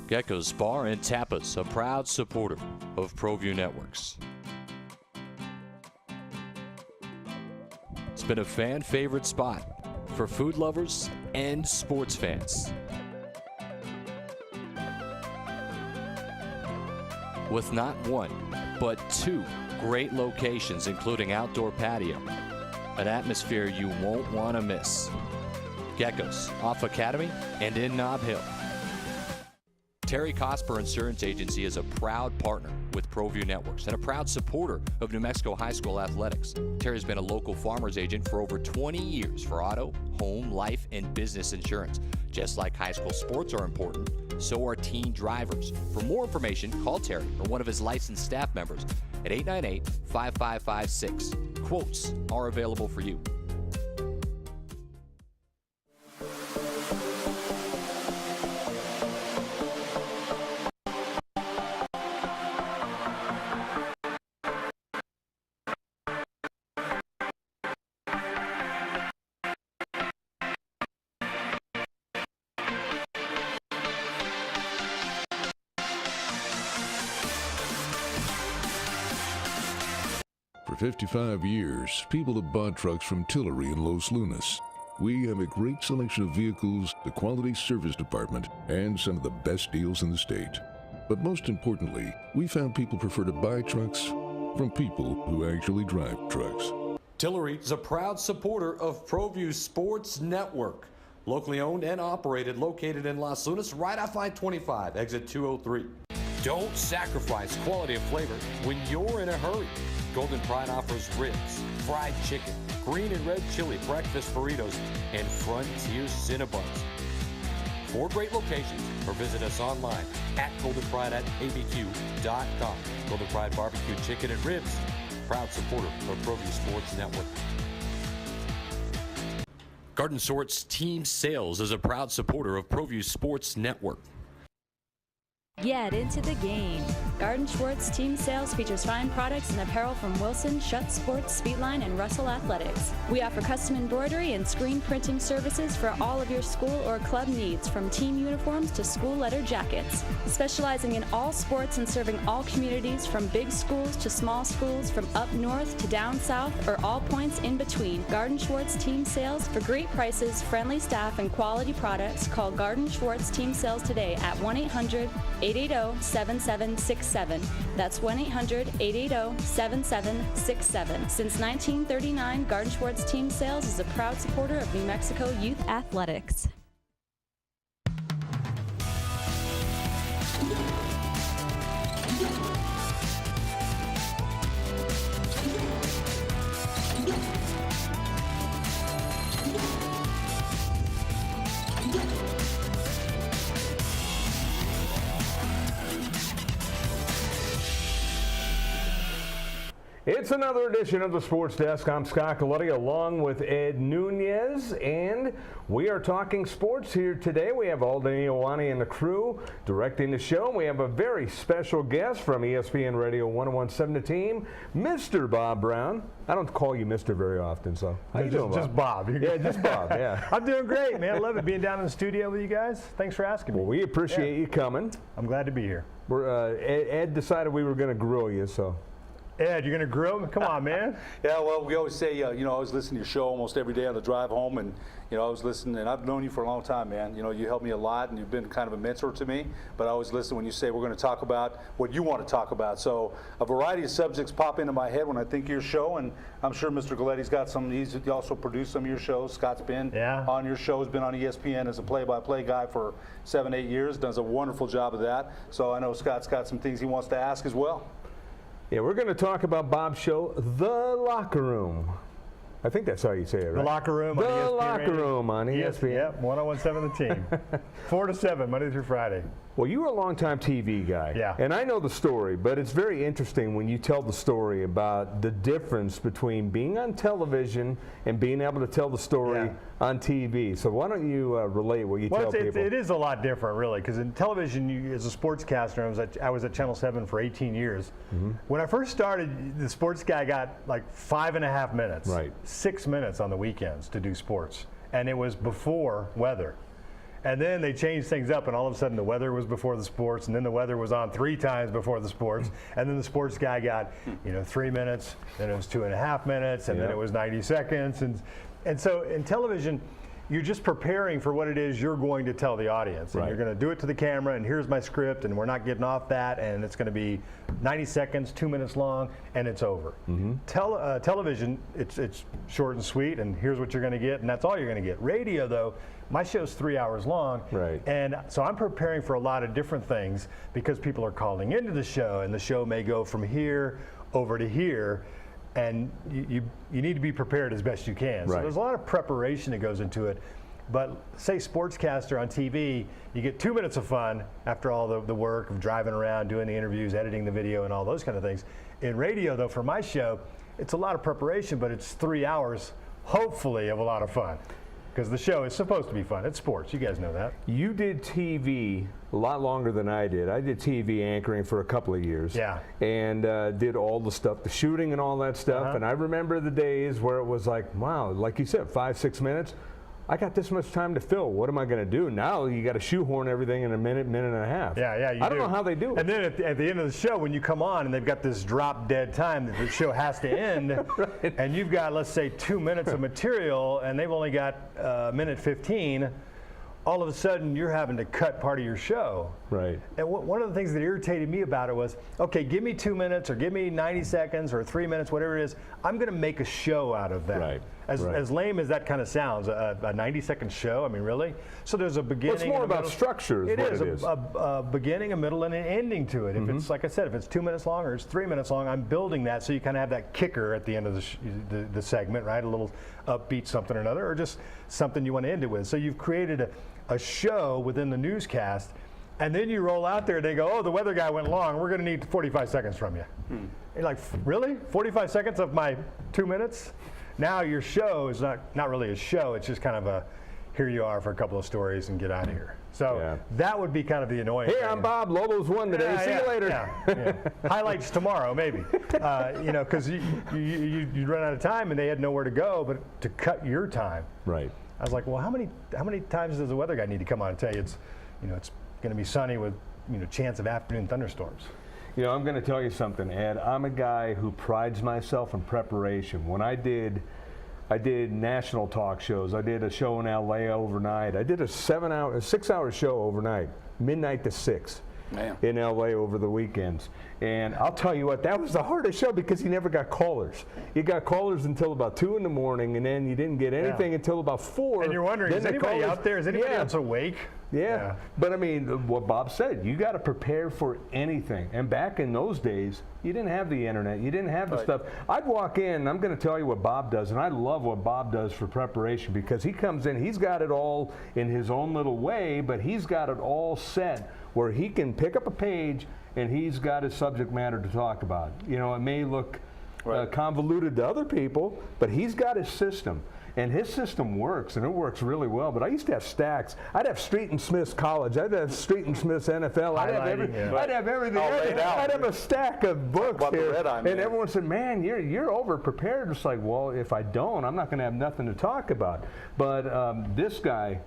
Gecko's Bar and Tapas, a proud supporter of Proview Networks. It's been a fan favorite spot for food lovers and sports fans. With not one, but two great locations, including outdoor patio, an atmosphere you won't want to miss. Gecko's off Academy and in Nob Hill. Terry Cosper Insurance Agency is a proud partner with Proview Networks and a proud supporter of New Mexico high school athletics. Terry's been a local farmer's agent for over 20 years for auto, home, life, and business insurance. Just like high school sports are important, so are teen drivers. For more information, call Terry or one of his licensed staff members at 898-5556. Quotes are available for you. For 55 years, people have bought trucks from Tillery in Los Lunas. We have a great selection of vehicles, the quality service department, and some of the best deals in the state. But most importantly, we found people prefer to buy trucks from people who actually drive trucks. Tillery is a proud supporter of Proview Sports Network. Locally owned and operated, located in Los Lunas, right off I-25, exit 203. Don't sacrifice quality of flavor when you're in a hurry. Golden Pride offers ribs, fried chicken, green and red chili, breakfast burritos, and Frontier Cinnabons. 4 great locations, or visit us online at goldenpride@abq.com. Golden Pride Barbecue Chicken and Ribs, proud supporter of Proview Sports Network. Garden Sorts Team Sales is a proud supporter of Proview Sports Network. Get into the game. Garden Schwartz Team Sales features fine products and apparel from Wilson, Schutt Sports, Speedline, and Russell Athletics. We offer custom embroidery and screen printing services for all of your school or club needs, from team uniforms to school letter jackets. Specializing in all sports and serving all communities, from big schools to small schools, from up north to down south, or all points in between. Garden Schwartz Team Sales. For great prices, friendly staff, and quality products, call Garden Schwartz Team Sales today at 1-800-880-7767. That's 1-800-880-7767. Since 1939, Garden Schwartz Team Sales is a proud supporter of New Mexico youth athletics. It's another edition of the Sports Desk. I'm Scott Galletti along with Ed Nunez, and we are talking sports here today. We have Alden Iowani and the crew directing the show. We have a very special guest from ESPN Radio 101.7 The Team, Mr. Bob Brown. I don't call you Mr. very often, so how you doing, Bob? Just Bob. Yeah, just Bob, yeah. I'm doing great, man. I love it being down in the studio with you guys. Thanks for asking me. Well, we appreciate you coming. I'm glad to be here. Ed decided we were going to grill you, so. Ed, you're going to grill me? Come on, man. Yeah, well, we always say, I always listen to your show almost every day on the drive home, and, I was listening, and I've known you for a long time, man. You helped me a lot, and you've been kind of a mentor to me, but I always listen when you say we're going to talk about what you want to talk about. So a variety of subjects pop into my head when I think of your show, and I'm sure Mr. Galletti's got some. He's also produced some of your shows. Scott's been on your show, has been on ESPN as a play-by-play guy for 7-8 years, does a wonderful job of that. So I know Scott's got some things he wants to ask as well. Yeah, we're going to talk about Bob's show, The Locker Room. I think that's how you say it, right? The Locker Room on ESPN. The Locker Room on ESPN. Yep, 101.7 The Team. 4 to 7, Monday through Friday. Well, you were a longtime TV guy. Yeah. And I know the story, but it's very interesting when you tell the story about the difference between being on television and being able to tell the story on TV. So why don't you relate what you tell people? It is a lot different, really, because in television, as a sportscaster, I was at Channel 7 for 18 years. Mm-hmm. When I first started, the sports guy got like 5.5 minutes, 6 minutes on the weekends to do sports. And it was before weather. And then they changed things up, and all of a sudden the weather was before the sports, and then the weather was on 3 times before the sports, and then the sports guy got 3 minutes, then it was 2.5 minutes, and then it was 90 seconds, and so in television, you're just preparing for what it is you're going to tell the audience. And you're going to do it to the camera, and here's my script, and we're not getting off that, and it's going to be 90 seconds, 2 minutes long, and it's over. Television, it's short and sweet, and here's what you're going to get, and that's all you're going to get. Radio, though, my show's 3 hours long, and so I'm preparing for a lot of different things because people are calling into the show, and the show may go from here over to here. And you need to be prepared as best you can. So there's a lot of preparation that goes into it. But say sportscaster on TV, you get 2 minutes of fun after all the work of driving around, doing the interviews, editing the video, and all those kind of things. In radio, though, for my show, it's a lot of preparation, but it's 3 hours, hopefully, of a lot of fun. Because the show is supposed to be fun. It's sports. You guys know that. You did TV a lot longer than I did. I did TV anchoring for a couple of years. Yeah. And did all the stuff, the shooting and all that stuff. And I remember the days where it was like, wow, like you said, 5-6 minutes. I got this much time to fill. What am I going to do? Now you got to shoehorn everything in a minute, minute and a half. Yeah, you I don't know how they do it. And then at the end of the show, when you come on and they've got this drop dead time that the show has to end, and you've got, let's say, 2 minutes of material, and they've only got minute 15, all of a sudden you're having to cut part of your show. Right. And one of the things that irritated me about it was, okay, give me 2 minutes or give me 90 seconds or 3 minutes, whatever it is. I'm going to make a show out of that. Right. As lame as that kind of sounds, a 90-second show, I mean, really? So there's a beginning. Well, it's more about structure is what it is. A beginning, a middle, and an ending to it. If it's, like I said, if it's 2 minutes long or it's 3 minutes long, I'm building that so you kind of have that kicker at the end of the segment, right? A little upbeat something or another, or just something you want to end it with. So you've created a show within the newscast, and then you roll out there and they go, oh, the weather guy went long, we're going to need 45 seconds from you. You're like, really? 45 seconds of my 2 minutes? Now your show is not really a show, it's just kind of a, here you are for a couple of stories and get out of here. So that would be kind of the annoying thing. I'm Bob, Lobos won today, see you later. Highlights tomorrow, maybe. Because you'd run out of time and they had nowhere to go but to cut your time. Right. I was like, well, how many times does the weather guy need to come on and tell you it's going to be sunny with chance of afternoon thunderstorms? I'm going to tell you something, Ed. I'm a guy who prides myself in preparation. When I did national talk shows. I did a show in LA overnight. I did a 6-hour show overnight, midnight to 6. In LA over the weekends. And I'll tell you what, that was the hardest show because you never got callers. You got callers until about 2 in the morning, and then you didn't get anything until about 4. And you're wondering, is anybody out there? Is anybody else awake? Yeah. But I mean, what Bob said, you got to prepare for anything. And back in those days, you didn't have the internet. You didn't have the stuff. I'd walk in, and I'm going to tell you what Bob does, and I love what Bob does for preparation because he comes in, he's got it all in his own little way, but he's got it all set where he can pick up a page and he's got his subject matter to talk about. It may look convoluted to other people, but he's got his system. And his system works, and it works really well. But I used to have stacks. I'd have Street and Smith's college. I'd have Street and Smith's NFL. I'd have everything. I'd have a stack of books here. And everyone said, man, you're over-prepared. It's like, well, if I don't, I'm not going to have nothing to talk about. But this guy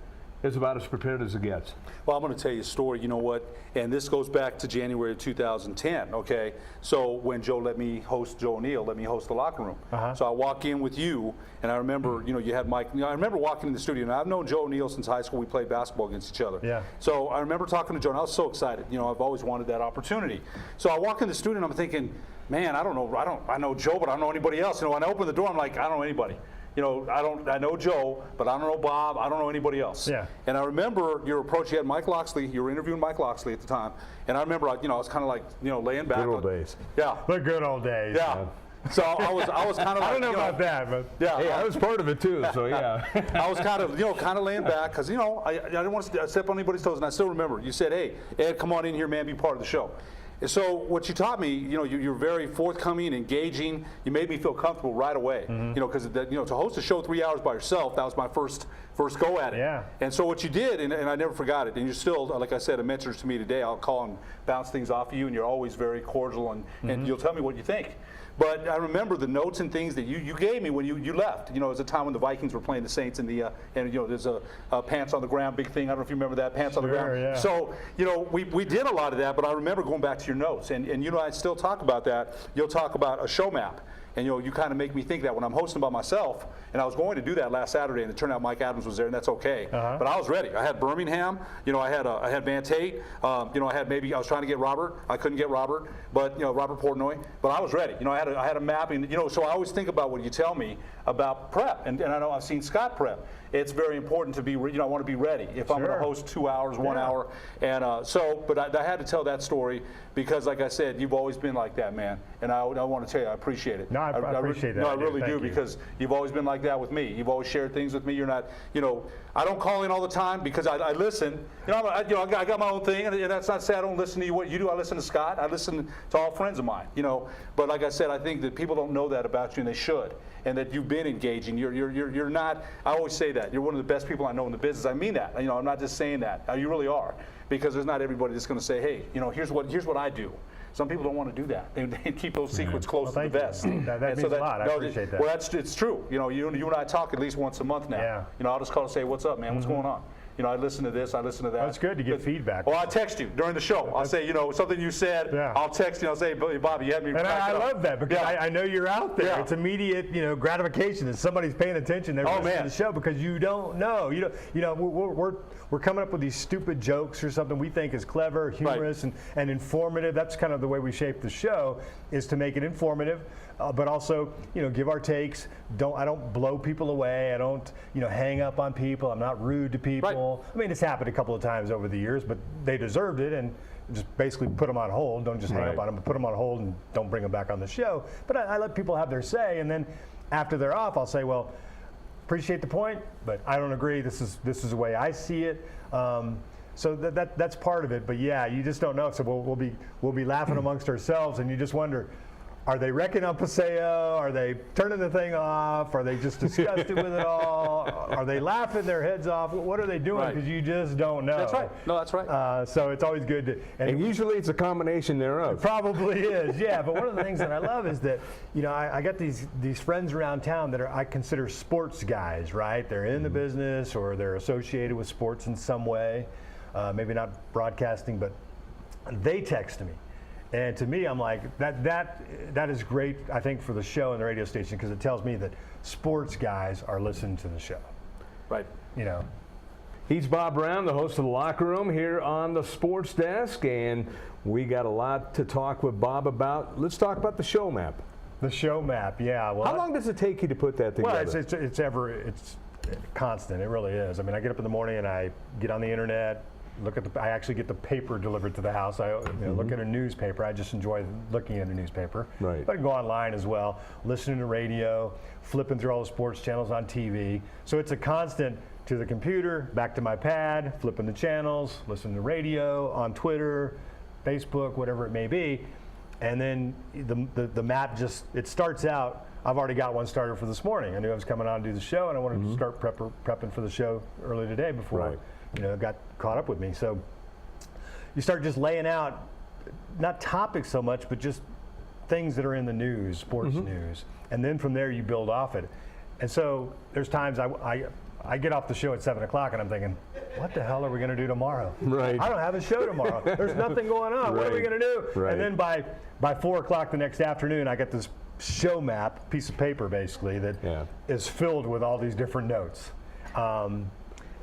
is about as prepared as it gets. Well, I'm going to tell you a story, you know what, and this goes back to January of 2010, okay? So when Joe O'Neill let me host the locker room. So I walk in with you, and I remember, you had Mike, I remember walking in the studio, and I've known Joe O'Neill since high school. We played basketball against each other. Yeah. So I remember talking to Joe, and I was so excited. I've always wanted that opportunity. So I walk in the studio, and I'm thinking, man, I know Joe, but I don't know anybody else. When I open the door, I'm like, I don't know anybody. I know Joe, but I don't know Bob. I don't know anybody else. Yeah. And I remember your approach. You had Mike Loxley. You were interviewing Mike Loxley at the time. And I remember, I was kind of like, laying back. Good old days. Yeah. The good old days. Yeah. So I was kind of like, I don't know about that, but yeah. Hey, I was part of it too. So yeah. I was kind of laying back because I didn't want to step on anybody's toes. And I still remember you said, hey, Ed, come on in here, man, be part of the show. And so what you taught me, you're very forthcoming and engaging. You made me feel comfortable right away. Because to host a show 3 hours by yourself, that was my first first go at it. Yeah. And so what you did, and I never forgot it, and you're still, like I said, a mentor to me today. I'll call and bounce things off of you, and you're always very cordial, and you'll tell me what you think. But I remember the notes and things that you gave me when you left. You know, it was a time when the Vikings were playing the Saints, and and you know, there's a pants on the ground big thing. I don't know if you remember that, pants on the ground. Yeah. So you know, we did a lot of that, but I remember going back to your notes, and you know, I still talk about that. You'll talk about a show map. And you know, you kind of make me think that when I'm hosting by myself, and I was going to do that last Saturday, and it turned out Mike Adams was there, and that's okay. But I was ready. I had Birmingham, you know, I had Van Tate, you know, I was trying to get Robert. I couldn't get Robert, but you know, Robert Portnoy. But I was ready. You know, I had a mapping. You know, so I always think about what you tell me about prep, and I know I've seen Scott prep. It's very important to be, you know, I want to be ready if I'm going to host 2 hours, 1 hour, and but I had to tell that story because, like I said, you've always been like that, man, and I want to tell you I appreciate it. No, I appreciate that. No, I really do, Thank you. because you've always been like that with me. You've always shared things with me. You're not, you know, I don't call in all the time because I listen. You know, I got my own thing, and that's not to say I don't listen to you. What you do, I listen to Scott. I listen to all friends of mine. You know, but like I said, I think that people don't know that about you, and they should. And that you've been engaging. You're not. I always say that you're one of the best people I know in the business. I mean that. You know, I'm not just saying that. You really are, because there's not everybody that's going to say, hey, you know, here's what I do. Some people don't want to do that. They keep those secrets close to the vest. That means a lot. I appreciate that. Well, it's true. You know, you and I talk at least once a month now. Yeah. You know, I'll just call and say, what's up, man? What's going on? You know, I listen to this, I listen to that. That's good to get feedback. Well, I text you during the show. I'll say, you know, something you said. Yeah. I'll text you. I'll say, Bobby, you had me. And I love that because I know you're out there. Yeah. It's immediate, you know, gratification that somebody's paying attention. They're listening to the show because you don't know. You know, we're coming up with these stupid jokes or something we think is clever, humorous, and informative. That's kind of the way we shape the show, is to make it informative, but also, you know, give our takes. I don't blow people away. I don't, you know, hang up on people. I'm not rude to people. Right. I mean, it's happened a couple of times over the years, but they deserved it, and just basically put them on hold. Don't just hang up on them, but put them on hold and don't bring them back on the show. But I let people have their say, and then after they're off, I'll say, well, appreciate the point, but I don't agree. This is the way I see it. So that's part of it. But yeah, you just don't know. So we'll be laughing amongst ourselves, and you just wonder, are they wrecking on Paseo? Are they turning the thing off? Are they just disgusted with it all? Are they laughing their heads off? What are they doing? Because you just don't know. That's right. No, that's right. So it's always good to. And usually it's a combination thereof. It probably is, yeah. But one of the things that I love is that, you know, I got these friends around town that I consider sports guys, right? They're in the business or they're associated with sports in some way. Maybe not broadcasting, but they text me. And to me, I'm like, that is great, I think, for the show and the radio station, because it tells me that sports guys are listening to the show. Right. You know. He's Bob Brown, the host of The Locker Room here on the Sports Desk, and we got a lot to talk with Bob about. Let's talk about the show map. The show map, yeah. Well, how long does it take you to put that together? Well, it's constant. It really is. I mean, I get up in the morning and I get on the internet. I actually get the paper delivered to the house. I look at a newspaper. I just enjoy looking at a newspaper. Right. But I can go online as well, listening to radio, flipping through all the sports channels on TV. So it's a constant to the computer, back to my pad, flipping the channels, listening to radio, on Twitter, Facebook, whatever it may be. And then the map it starts out. I've already got one started for this morning. I knew I was coming on to do the show, and I wanted to start prepping for the show early today before it got caught up with me. So you start just laying out, not topics so much, but just things that are in the news, sports news. And then from there you build off it. And so there's times I get off the show at 7 o'clock and I'm thinking, what the hell are we going to do tomorrow? Right. I don't have a show tomorrow. There's nothing going on. What are we going to do? Right. And then by 4 o'clock the next afternoon, I get this show map, piece of paper basically, that is filled with all these different notes.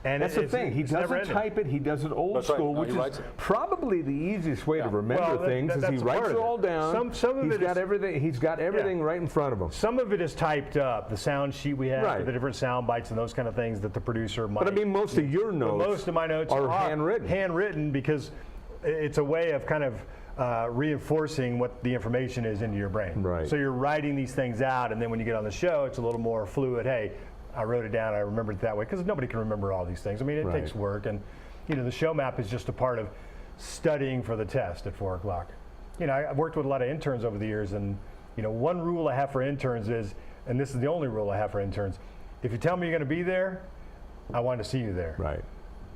And that's the thing. He doesn't type it. He does it old school, which is probably the easiest way to remember things. Is he writes it all down. Some of he's got everything right in front of him. Some of it is typed up. The sound sheet we have, the different sound bites and those kind of things that the producer might. But I mean, most of your notes, most of my notes are handwritten. Handwritten because it's a way of kind of reinforcing what the information is into your brain. Right. So you're writing these things out, and then when you get on the show, it's a little more fluid. Hey, I wrote it down. I remembered it that way, because nobody can remember all these things. I mean, it takes work, and the show map is just a part of studying for the test at 4 o'clock. I've worked with a lot of interns over the years, and one rule I have for interns is, and this is the only rule I have for interns, if you tell me you're going to be there, I wanted to see you there. Right.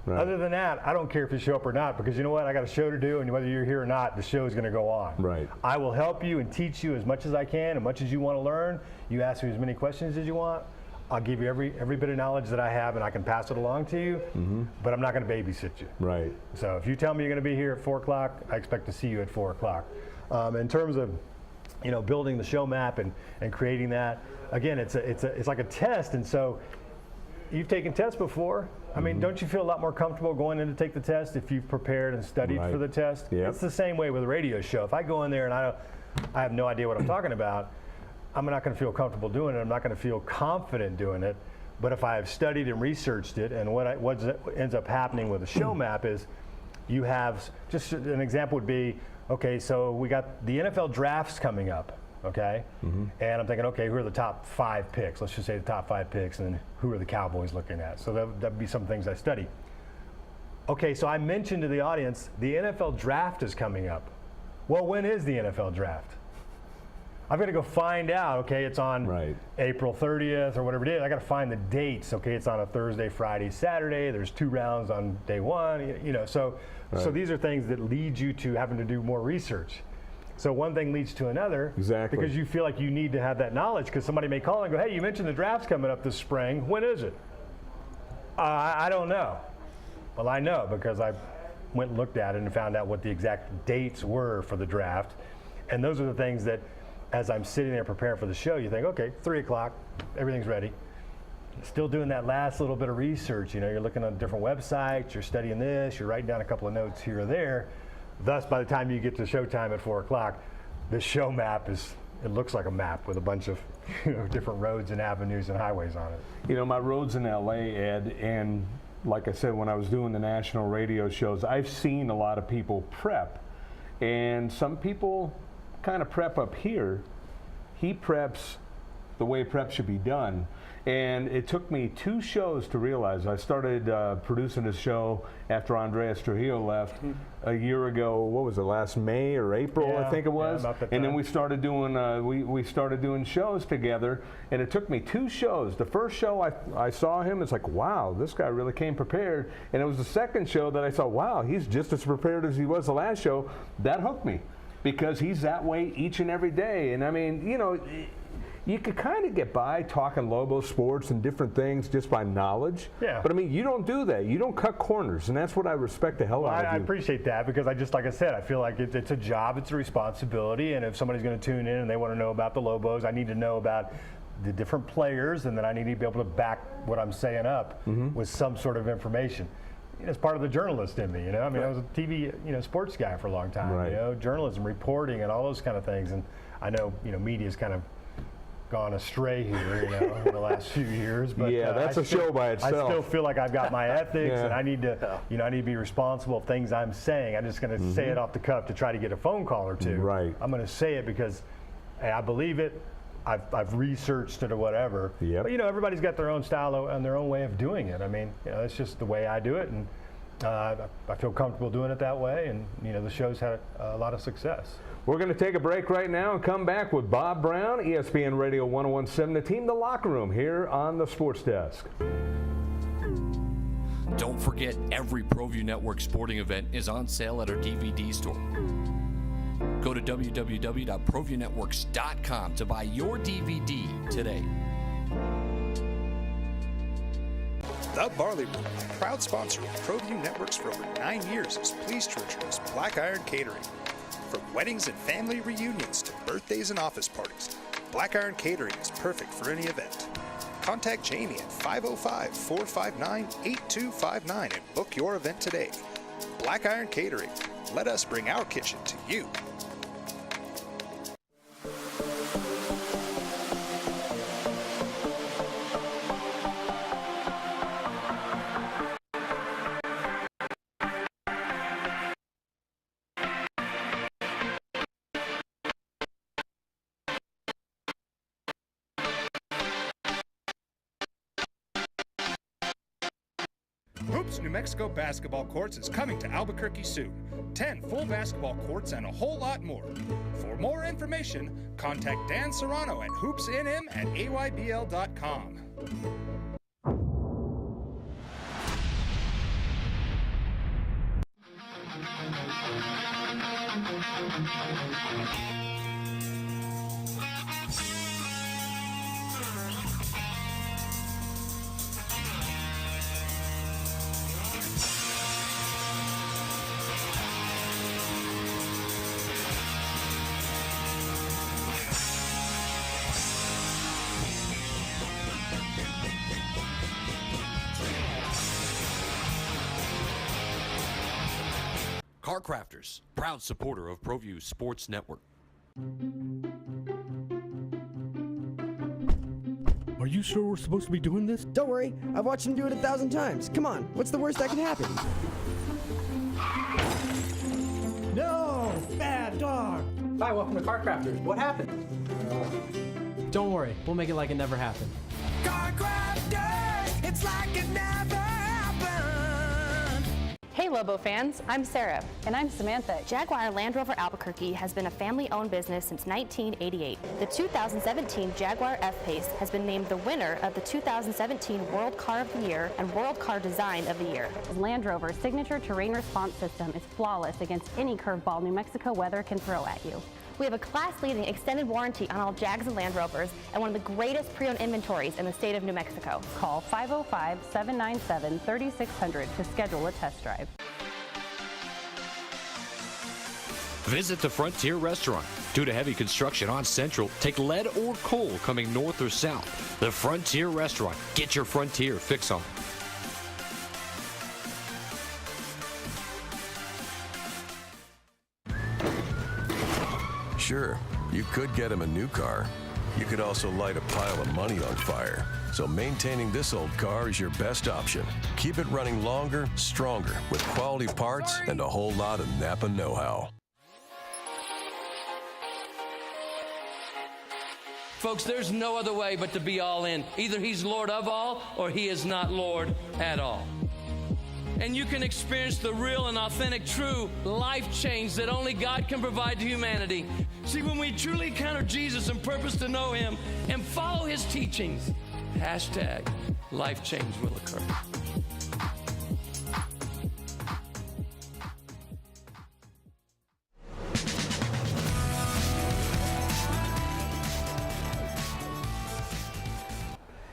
Right. Other than that, I don't care if you show up or not, because you know what? I got a show to do, and whether you're here or not, the show is going to go on. Right. I will help you and teach you as much as I can, as much as you want to learn. You ask me as many questions as you want. I'll give you every bit of knowledge that I have, and I can pass it along to you, but I'm not going to babysit you. Right. So if you tell me you're going to be here at 4 o'clock, I expect to see you at 4 o'clock. In terms of, building the show map and creating that, again, it's like a test, and so you've taken tests before. I mean, don't you feel a lot more comfortable going in to take the test if you've prepared and studied for the test? Yep. It's the same way with a radio show. If I go in there and I have no idea what I'm talking about, I'm not going to feel comfortable doing it. I'm not going to feel confident doing it. But if I have studied and researched it, and what ends up happening with a show map is you have, just an example would be, okay, so we got the NFL drafts coming up. Okay, and I'm thinking, okay, who are the top 5 picks? Let's just say the top 5 picks, and then who are the Cowboys looking at? So that'd be some things I study. Okay, so I mentioned to the audience, the NFL draft is coming up. Well, when is the NFL draft? I've got to go find out. Okay, it's on April 30th or whatever it is. I got to find the dates. Okay, it's on a Thursday, Friday, Saturday. There's 2 rounds on day 1. So these are things that lead you to having to do more research. So one thing leads to another, because you feel like you need to have that knowledge, because somebody may call and go, hey, you mentioned the draft's coming up this spring. When is it? I don't know. Well, I know, because I went and looked at it and found out what the exact dates were for the draft. And those are the things that, as I'm sitting there preparing for the show, you think, okay, 3 o'clock, everything's ready. Still doing that last little bit of research. You're looking on different websites, you're studying this, you're writing down a couple of notes here or there. Thus, by the time you get to showtime at 4 o'clock, the show map it looks like a map with a bunch of different roads and avenues and highways on it. My road's in LA, Ed, and like I said, when I was doing the national radio shows, I've seen a lot of people prep, and some people kind of prep up here. He preps the way prep should be done. And it took me 2 shows to realize. I started producing a show after Andreas Trujillo left a year ago. What was it, last May or April, I think it was? About that and then time. we started doing we started doing shows together. And it took me 2 shows. The first show I saw him, it's like, wow, this guy really came prepared. And it was the second show that I saw, wow, he's just as prepared as he was the last show. That hooked me, because he's that way each and every day. And I mean, you could kind of get by talking Lobo sports and different things just by knowledge. Yeah. But I mean, you don't do that. You don't cut corners, and that's what I respect the hell out of you. I appreciate that, because like I said, I feel like it's a job, it's a responsibility, and if somebody's going to tune in and they want to know about the Lobos, I need to know about the different players, and then I need to be able to back what I'm saying up with some sort of information. It's part of the journalist in me, I mean, I was a TV, sports guy for a long time, journalism, reporting, and all those kind of things, and I know, media's kind of gone astray here, in the last few years. But that's a show by itself. I still feel like I've got my ethics, and I need to, I need to be responsible of things I'm saying. I'm just going to say it off the cuff to try to get a phone call or 2. Right. I'm going to say it because I believe it. I've researched it or whatever. Yep. But everybody's got their own style and their own way of doing it. I mean, it's just the way I do it, and I feel comfortable doing it that way. And the show's had a lot of success. We're going to take a break right now and come back with Bob Brown, ESPN Radio 1017, the team, the locker room here on the Sports Desk. Don't forget, every Proview Network sporting event is on sale at our DVD store. Go to www.proviewnetworks.com to buy your DVD today. The Barley Room, proud sponsor of Proview Networks for over 9 years, is pleased to introduce Black Iron Catering. From weddings and family reunions to birthdays and office parties, Black Iron Catering is perfect for any event. Contact Jamie at 505-459-8259 and book your event today. Black Iron Catering. Let us bring our kitchen to you. Hoops New Mexico basketball courts is coming to Albuquerque soon. 10 full basketball courts and a whole lot more. For more information, contact Dan Serrano at hoopsnm@aybl.com. Car Crafters, proud supporter of Proview Sports Network. Are you sure we're supposed to be doing this? Don't worry, I've watched him do it 1,000 times. Come on, what's the worst that can happen? No! Bad dog! Hi, welcome to Car Crafters. What happened? Don't worry, we'll make it like it never happened. Car Crafters, it's like it never happened. Hey Lobo fans, I'm Sarah. And I'm Samantha. Jaguar Land Rover Albuquerque has been a family-owned business since 1988. The 2017 Jaguar F-Pace has been named the winner of the 2017 World Car of the Year and World Car Design of the Year. Land Rover's signature terrain response system is flawless against any curveball New Mexico weather can throw at you. We have a class-leading extended warranty on all Jags and Land Rovers and one of the greatest pre-owned inventories in the state of New Mexico. Call 505-797-3600 to schedule a test drive. Visit the Frontier Restaurant. Due to heavy construction on Central, take lead or coal coming north or south. The Frontier Restaurant. Get your Frontier fix on. Sure, you could get him a new car. You could also light a pile of money on fire. So maintaining this old car is your best option. Keep it running longer, stronger, with quality parts and a whole lot of Napa know-how. Folks, there's no other way but to be all in. Either he's Lord of all or he is not Lord at all. And you can experience the real and authentic, true life change that only God can provide to humanity. See, when we truly encounter Jesus and purpose to know him and follow his teachings, hashtag life change will occur.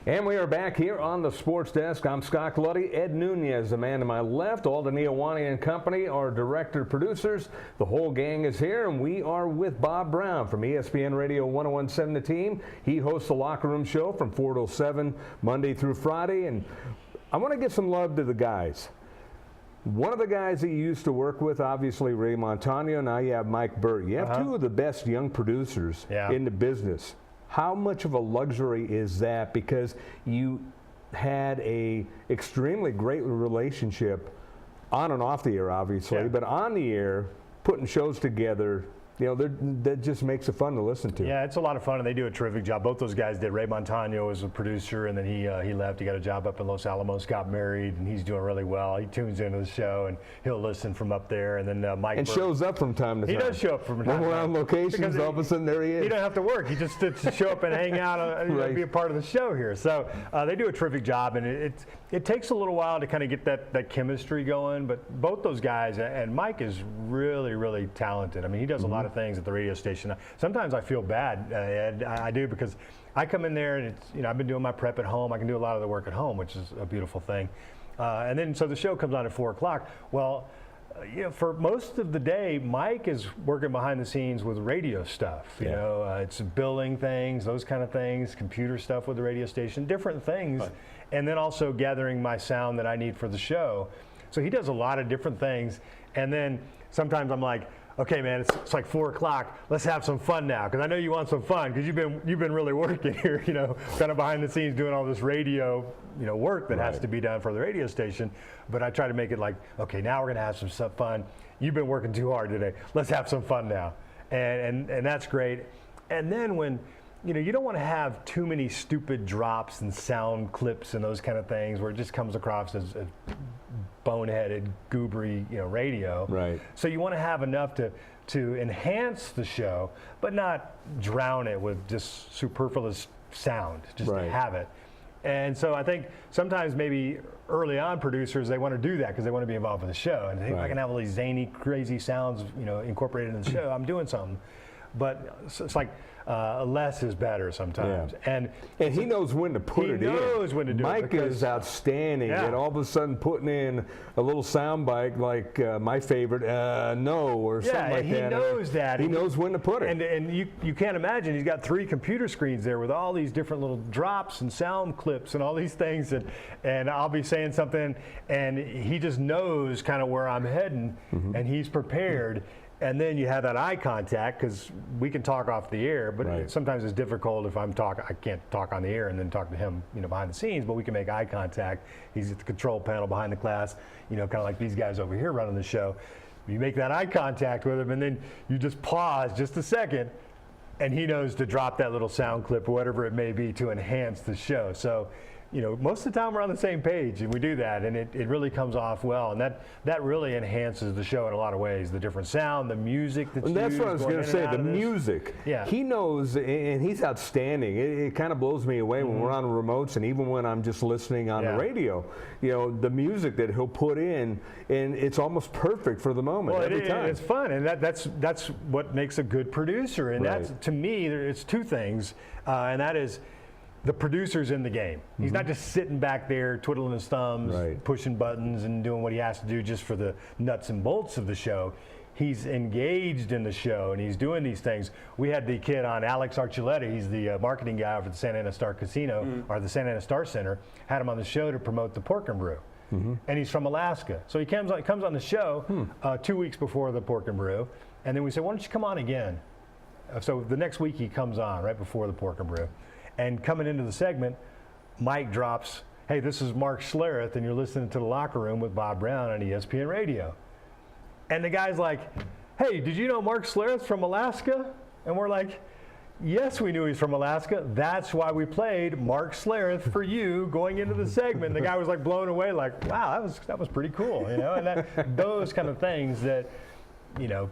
And we are back here on the Sports Desk. I'm Scott Colletti. Ed Nunez, the man to my left. Alden Iowani and company, our director producers. The whole gang is here, and we are with Bob Brown from ESPN Radio 1017 The Team. He hosts the Locker Room Show from 4 till 7, Monday through Friday. And I want to give some love to the guys. One of the guys that you used to work with, obviously, Ray Montano. Now you have Mike Burt. You have two of the best young producers in the business. How much of a luxury is that? Because you had a extremely great relationship on and off the air, obviously, but on the air, putting shows together. You know, that just makes it fun to listen to. Yeah, it's a lot of fun, and they do a terrific job. Both those guys did. Ray Montano was a producer, and then he left. He got a job up in Los Alamos, got married, and he's doing really well. He tunes into the show, and he'll listen from up there. And then Mike and Burt shows up from time to time. He does show up from time to time. When we're on locations, all of a sudden there he is. He don't have to work. He just to show up and hang out and be a part of the show here. So they do a terrific job, and it takes a little while to kind of get that chemistry going. But both those guys, and Mike is really, really talented. I mean, he does a lot of things at the radio station. Sometimes I feel bad, Ed. I do, because I come in there and it's, I've been doing my prep at home. I can do a lot of the work at home, which is a beautiful thing. And then so the show comes on at 4 o'clock. Well, for most of the day, Mike is working behind the scenes with radio stuff. You know, it's billing things, those kind of things, computer stuff with the radio station, different things, and then also gathering my sound that I need for the show. So he does a lot of different things. And then sometimes I'm like, okay, man, it's like 4 o'clock. Let's have some fun now, because I know you want some fun, because you've been really working here, kind of behind the scenes doing all this radio, work that has to be done for the radio station. But I try to make it like, okay, now we're gonna have some fun. You've been working too hard today. Let's have some fun now, and that's great. And then when you don't want to have too many stupid drops and sound clips and those kind of things where it just comes across as boneheaded, goobery, radio. Right. So you want to have enough to enhance the show, but not drown it with just superfluous sound. Just to have it. And so I think sometimes maybe early on producers, they want to do that because they want to be involved with the show. And if I can have all these zany, crazy sounds, incorporated in the show, I'm doing something. But it's like less is better sometimes. And he knows when to put it in. He knows when to do Mike it. Mike is outstanding. And all of a sudden putting in a little sound bite like my favorite, no, or something like that. Yeah, he knows that. He knows when to put it. And you can't imagine, he's got 3 computer screens there with all these different little drops and sound clips and all these things. And I'll be saying something, and he just knows kind of where I'm heading, and he's prepared. And then you have that eye contact, because we can talk off the air, but sometimes it's difficult if I can't talk on the air and then talk to him, behind the scenes, but we can make eye contact. He's at the control panel behind the glass, kind of like these guys over here running the show. You make that eye contact with him, and then you just pause just a second, and he knows to drop that little sound clip or whatever it may be to enhance the show. So, most of the time we're on the same page, and we do that, and it really comes off well, and that really enhances the show in a lot of ways. The different sound, the music that's used. That's what I was going to say, the music. Yeah. He knows, and he's outstanding. It kind of blows me away when we're on remotes, and even when I'm just listening on the radio, the music that he'll put in, and it's almost perfect for the moment every time. It's fun, and that's what makes a good producer, and that's, to me, it's 2 things, and that is, the producer's in the game. He's not just sitting back there twiddling his thumbs, pushing buttons and doing what he has to do just for the nuts and bolts of the show. He's engaged in the show, and he's doing these things. We had the kid on, Alex Archuleta. He's the marketing guy over at the Santa Ana Star Casino, or the Santa Ana Star Center. Had him on the show to promote the Pork and Brew. And he's from Alaska. So he comes on the show 2 weeks before the Pork and Brew. And then we said, why don't you come on again? So the next week he comes on right before the Pork and Brew. And coming into the segment, Mike drops, hey, this is Mark Schlereth, and you're listening to The Locker Room with Bob Brown on ESPN Radio. And the guy's like, hey, did you know Mark Schlereth's from Alaska? And we're like, yes, we knew he's from Alaska. That's why we played Mark Schlereth for you going into the segment. And the guy was like blown away, like, wow, that was pretty cool, And those kind of things that,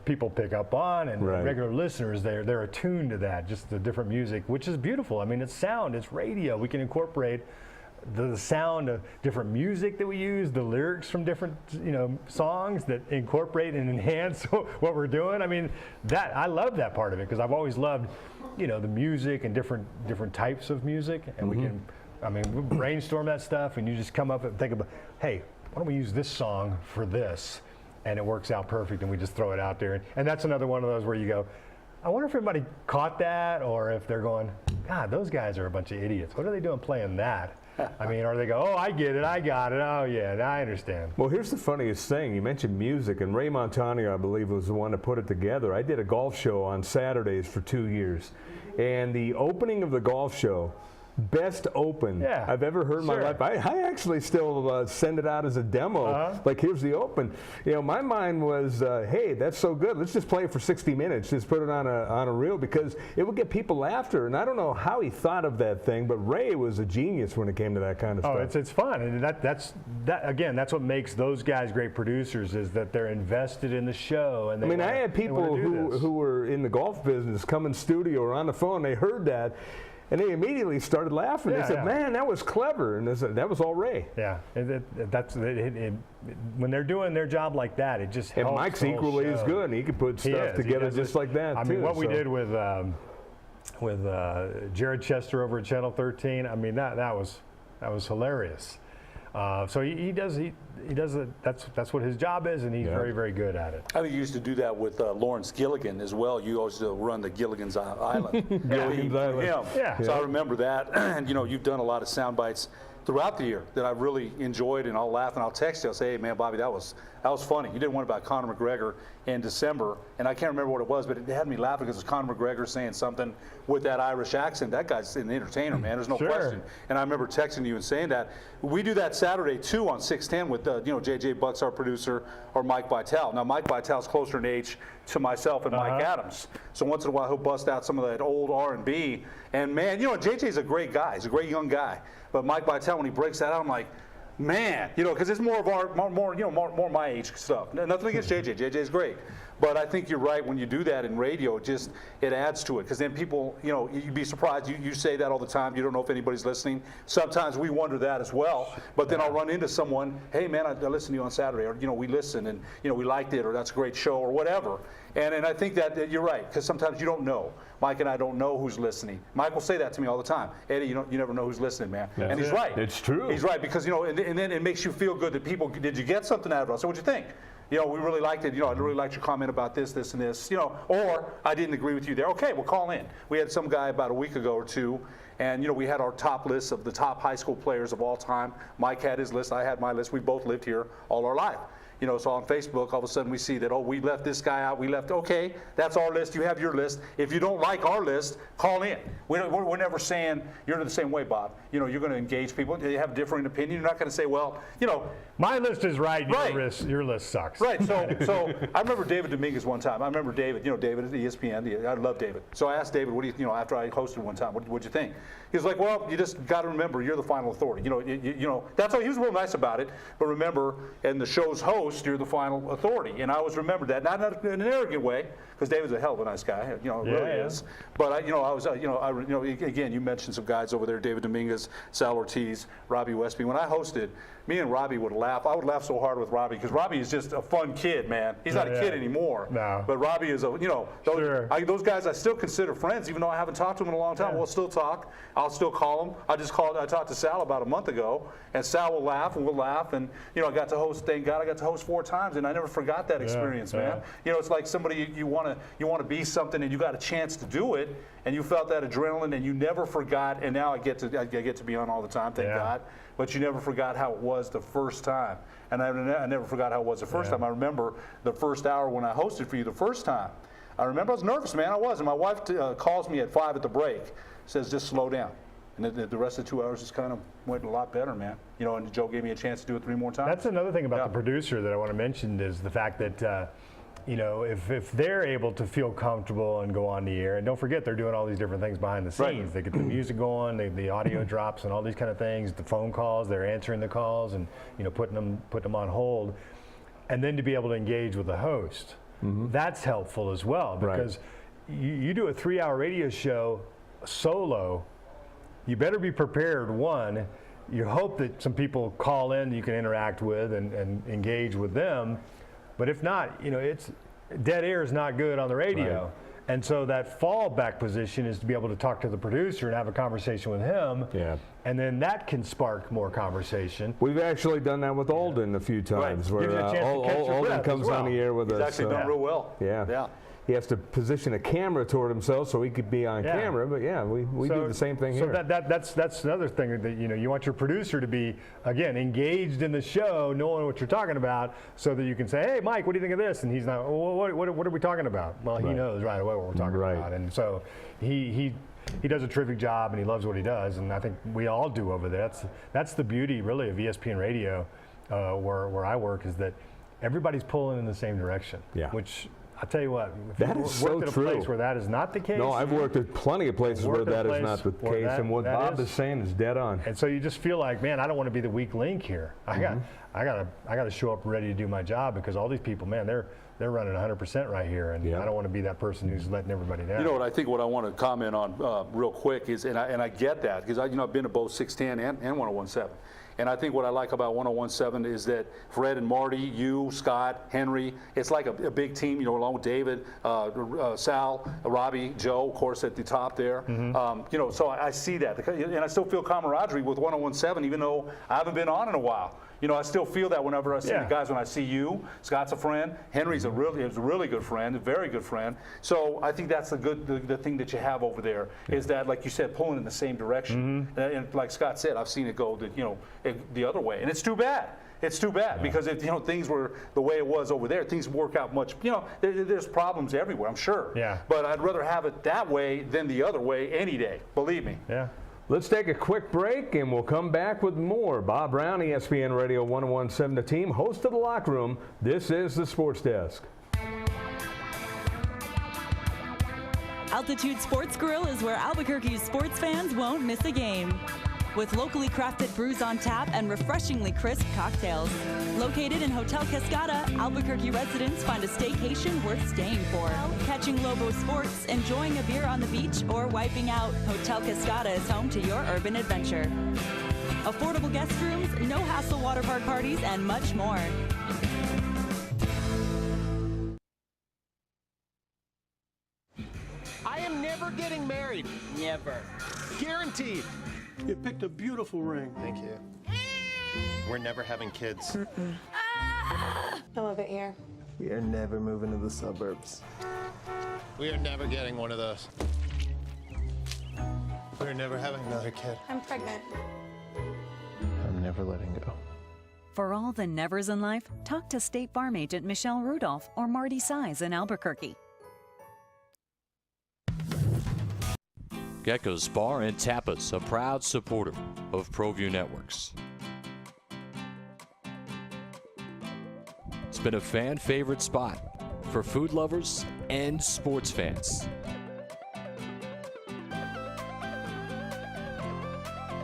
people pick up on, and regular listeners, they're attuned to that, just the different music, which is beautiful. I mean, it's sound, it's radio. We can incorporate the sound of different music that we use, the lyrics from different, songs that incorporate and enhance what we're doing. I mean, I love that part of it, because I've always loved, the music and different types of music, and we brainstorm that stuff, and you just come up and think about, hey, why don't we use this song for this? And it works out perfect, and we just throw it out there. And that's another one of those where you go, I wonder if everybody caught that, or if they're going, God, those guys are a bunch of idiots. What are they doing playing that? I mean, or they go, oh, I get it, I got it, oh yeah, I understand. Well, here's the funniest thing. You mentioned music, and Ray Montano, I believe, was the one that put it together. I did a golf show on Saturdays for 2 years, and the opening of the golf show, best open I've ever heard in my life. I actually still send it out as a demo. Like, here's the open. My mind was, hey, that's so good. Let's just play it for 60 minutes. Just put it on a reel, because it would get people laughter. And I don't know how he thought of that thing, but Ray was a genius when it came to that kind of stuff. Oh, it's fun, and that's what makes those guys great producers, is that they're invested in the show. And I had people who were in the golf business come in studio or on the phone. They heard that. And they immediately started laughing. They said, man, that was clever. And that was all Ray. Yeah. When they're doing their job like that, it just helps. And Mike's equally as good. And he could put stuff together just like that, I mean, what we did with Jared Chester over at Channel 13, I mean, that was hilarious. So he does it. That's what his job is, and he's very, very good at it. I think you used to do that with Lawrence Gilligan as well. You always run the Gilligan's Island. Gilligan's Island. Yeah. So I remember that, and you've done a lot of sound bites throughout the year that I really enjoyed, and I'll laugh and I'll text you. I'll say, hey man, Bobby, that was funny. You did one about Conor McGregor in December, and I can't remember what it was, but it had me laughing because it's Conor McGregor saying something with that Irish accent. That guy's an entertainer, man. There's no question. And I remember texting you and saying that. We do that Saturday too on 610 with JJ Bucks, our producer, or Mike Vitale. Now Mike Vitale's closer in age to myself and Mike Adams, so once in a while he'll bust out some of that old R&B. And man, JJ's a great guy. He's a great young guy. But Mike Vitale, when he breaks that out, I'm like, man, you know, because it's more of our, more my age stuff. Nothing against JJ. JJ's great. But I think you're right. When you do that in radio, it adds to it. Because then people, you know, you'd be surprised. You say that all the time. You don't know if anybody's listening. Sometimes we wonder that as well. But then I'll run into someone, hey, man, I listened to you on Saturday. Or, you know, we listened and, you know, we liked it. Or that's a great show or whatever. And I think that you're right. Because sometimes you don't know. Mike and I don't know who's listening. Mike will say that to me all the time. Eddie, you never know who's listening, man. That's and he's it. right. It's true. He's right. Because, you know, and then it makes you feel good that people, did you get something out of it? So what'd you think? You know, we really liked it. You know, I really liked your comment about this, and this. You know, or I didn't agree with you there. Okay, well, call in. We had some guy about a week ago or two, and you know, we had our top list of the top high school players of all time. Mike had his list. I had my list. We both lived here all our life. You know, so on Facebook, all of a sudden we see that, oh, we left this guy out. We left. Okay, that's our list. You have your list. If you don't like our list, call in. We're never saying you're the same way, Bob. You know, you're going to engage people. You have a differing opinion. You're not going to say, well, you know, my list is right. Your list sucks. Right. So I remember David Dominguez one time. I remember David. You know, David at ESPN. I love David. So I asked David, what do you know, after I hosted one time, what'd you think? He was like, well, you just got to remember, you're the final authority. You know, you know. That's how he was real nice about it. But remember, and the show's host, you're the final authority. And I always remembered that, not in an arrogant way, because David's a hell of a nice guy. You know, really is. But again, you mentioned some guys over there: David Dominguez, Sal Ortiz, Robbie Westby. When I hosted, me and Robbie would laugh. I would laugh so hard with Robbie because Robbie is just a fun kid, man. He's not a kid anymore. No. But Robbie is those guys I still consider friends, even though I haven't talked to them in a long time. Yeah. We'll still talk. I'll still call them. I talked to Sal about a month ago, and Sal will laugh and we'll laugh. And you know, I got to host. Thank God, I got to host 4 times, and I never forgot that experience, man. You know, it's like somebody you want to be something, and you got a chance to do it, and you felt that adrenaline, and you never forgot. And now I get to be on all the time, thank God. But you never forgot how it was the first time. And I never forgot how it was the first time. I remember the first hour when I hosted for you the first time. I remember I was nervous, man. I was. And my wife calls me at 5 at the break, says, just slow down. And the rest of the 2 hours just kind of went a lot better, man. You know, and Joe gave me a chance to do it 3 more times. That's another thing about the producer that I want to mention is the fact that, you know, if they're able to feel comfortable and go on the air, and don't forget they're doing all these different things behind the scenes. Right. They get the music going, the audio drops, and all these kind of things. The phone calls, they're answering the calls, and you know, putting them on hold, and then to be able to engage with the host, that's helpful as well because you do a 3-hour radio show solo. You better be prepared. One, you hope that some people call in you can interact with and engage with them. But if not, you know, it's dead air is not good on the radio. Right. And so that fallback position is to be able to talk to the producer and have a conversation with him. Yeah. And then that can spark more conversation. We've actually done that with Alden a few times. Right. Where Alden comes on the air with us. He's actually done real well. Yeah. He has to position a camera toward himself so he could be on camera, but we do the same thing here. So that's another thing that you want your producer to be, again, engaged in the show, knowing what you're talking about, so that you can say, hey, Mike, what do you think of this? And he's not, well, what are we talking about? Well, he knows right away what we're talking about, and so he does a terrific job, and he loves what he does, and I think we all do over there. That's the beauty, really, of ESPN Radio, where I work, is that everybody's pulling in the same direction, which. I'll tell you what, if that you is so worked at a true. place where that is not the case. No, I've worked at plenty of places where that is not the case, and what Bob is saying is dead on. And so you just feel like, man, I don't want to be the weak link here. I got to show up ready to do my job because all these people, man, they're running 100% right here, and I don't want to be that person who's letting everybody down. You know what I think? What I want to comment on real quick is, and I get that because I've been to both 610 and 101.7. And I think what I like about 101.7 is that Fred and Marty, you, Scott, Henry, it's like a big team, you know, along with David, Sal, Robbie, Joe, of course, at the top there. You know, so I see that. And I still feel camaraderie with 101.7, even though I haven't been on in a while. You know, I still feel that whenever I see the guys. When I see you, Scott's a friend. Henry's a really good friend, a very good friend. So I think that's the thing that you have over there is that, like you said, pulling in the same direction. And like Scott said, I've seen it go the other way, and it's too bad. It's too bad because if things were the way it was over there, things work out much. You know, there's problems everywhere, I'm sure. Yeah. But I'd rather have it that way than the other way any day. Believe me. Yeah. Let's take a quick break, and we'll come back with more. Bob Brown, ESPN Radio 101.7 The Team, host of The Locker Room. This is the Sports Desk. Altitude Sports Grill is where Albuquerque's sports fans won't miss a game. with locally crafted brews on tap and refreshingly crisp cocktails. Located in Hotel Cascada, Albuquerque residents find a staycation worth staying for. Catching Lobo sports, enjoying a beer on the beach, or wiping out, Hotel Cascada is home to your urban adventure. Affordable guest rooms, no-hassle water park parties, and much more. I am never getting married. Never. Guaranteed. You picked a beautiful ring. Thank you. We're never having kids. I love it here. We are never moving to the suburbs. We are never getting one of those. We're never having another kid. I'm pregnant. I'm never letting go. For all the nevers in life, talk to State Farm agent Michelle Rudolph or Marty Size in Albuquerque. Gecko's Bar and Tapas, a proud supporter of Proview Networks. It's been a fan favorite spot for food lovers and sports fans.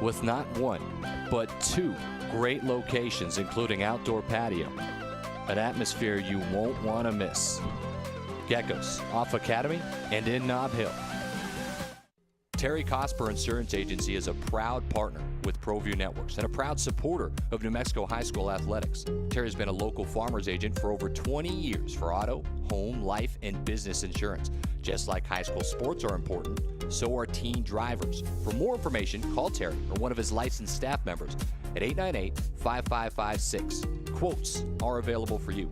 With not one, but two great locations, including outdoor patio, an atmosphere you won't want to miss. Gecko's off Academy and in Nob Hill. Terry Cosper Insurance Agency is a proud partner with Proview Networks and a proud supporter of New Mexico high school athletics. Terry's been a local farmer's agent for over 20 years for auto, home, life, and business insurance. Just like high school sports are important, so are teen drivers. For more information, call Terry or one of his licensed staff members at 898-5556. Quotes are available for you.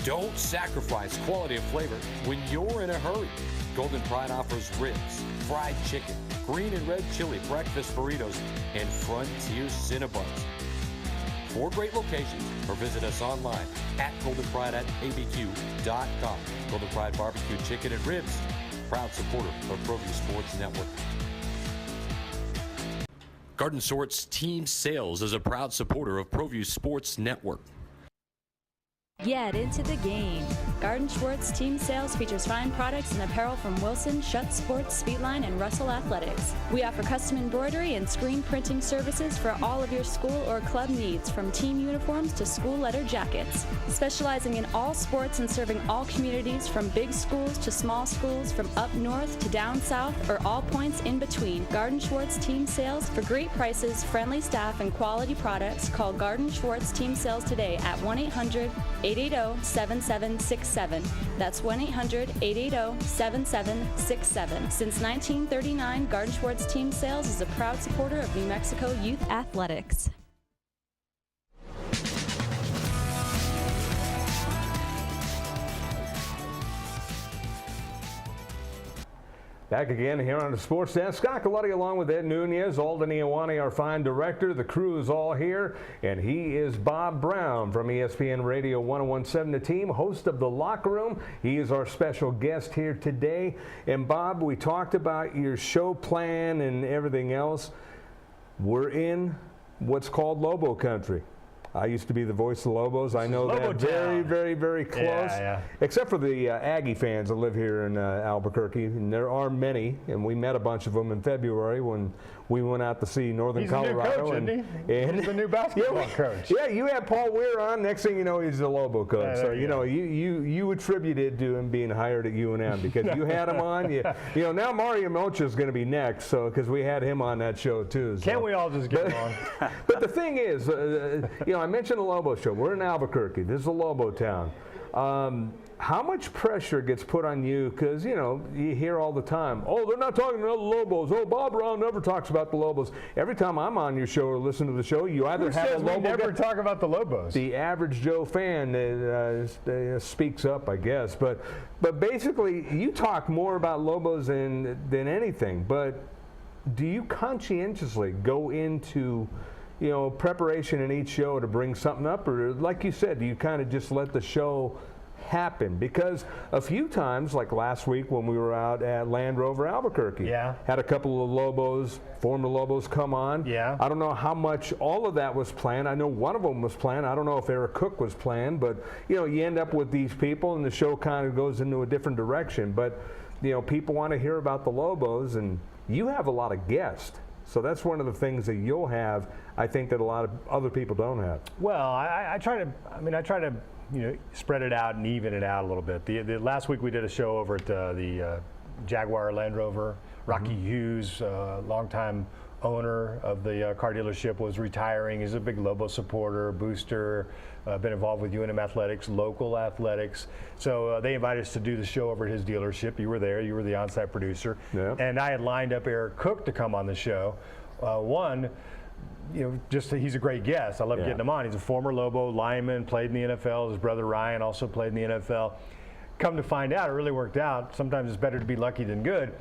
Don't sacrifice quality of flavor when you're in a hurry. Golden Pride offers ribs, fried chicken, green and red chili breakfast burritos, and Frontier Cinnabons. 4 great locations, or visit us online at goldenpride@abq.com. Golden Pride Barbecue Chicken and Ribs, proud supporter of Proview Sports Network. Garden Sorts Team Sales is a proud supporter of Proview Sports Network. Get into the game. Garden Schwartz Team Sales features fine products and apparel from Wilson, Schutt Sports, Speedline, and Russell Athletics. We offer custom embroidery and screen printing services for all of your school or club needs, from team uniforms to school letter jackets. Specializing in all sports and serving all communities, from big schools to small schools, from up north to down south, or all points in between. Garden Schwartz Team Sales. For great prices, friendly staff, and quality products, call Garden Schwartz Team Sales today at 1-800-880-7767. That's 1-800-880-7767. Since 1939, Garden Schwartz Team Sales is a proud supporter of New Mexico youth athletics. Back again here on the Sports Desk. Scott Galletti along with Ed Nunez, Alden Iowani, our fine director. The crew is all here, and he is Bob Brown from ESPN Radio 1017, the team, host of The Locker Room. He is our special guest here today. And Bob, we talked about your show plan and everything else. We're in what's called Lobo Country. I used to be the voice of the Lobos. I know Lobo that very, very, very close. Yeah. Except for the Aggie fans that live here in Albuquerque. And there are many, and we met a bunch of them in February when we went out to see Northern Colorado. He's the new coach, isn't he? He's the new basketball coach. Yeah, you had Paul Weir on. Next thing you know, he's the Lobo coach. Yeah, so, you attributed to him being hired at UNM because you had him on. Now Mario Mocha is going to be next, because we had him on that show too. So. Can't we all just get him on? But the thing is, I mentioned the Lobo show. We're in Albuquerque. This is a Lobo town. How much pressure gets put on you? Because, you hear all the time, oh, they're not talking about the Lobos. Oh, Bob Brown never talks about the Lobos. Every time I'm on your show or listen to the show, you either have a Lobo. We never talk about the Lobos. The average Joe fan speaks up, I guess. But basically, you talk more about Lobos than anything. But do you conscientiously go into preparation in each show to bring something up, or like you said, do you kind of just let the show happen? Because a few times, like last week when we were out at Land Rover Albuquerque, had a couple of Lobos, former Lobos come on. Yeah. I don't know how much all of that was planned. I know one of them was planned. I don't know if Eric Cook was planned, but you end up with these people and the show kind of goes into a different direction. But people want to hear about the Lobos, and you have a lot of guests. So that's one of the things that you'll have, I think, that a lot of other people don't have. Well, I try to spread it out and even it out a little bit. The last week we did a show over at the Jaguar Land Rover. Rocky Hughes, longtime owner of the car dealership, was retiring. He's a big Lobo supporter, booster, been involved with UNM athletics, local athletics. So they invited us to do the show over at his dealership. You were there. You were the on-site producer. Yeah. And I had lined up Eric Cook to come on the show. He's a great guest. I love getting him on. He's a former Lobo lineman, played in the NFL. His brother Ryan also played in the NFL. Come to find out, it really worked out. Sometimes it's better to be lucky than good.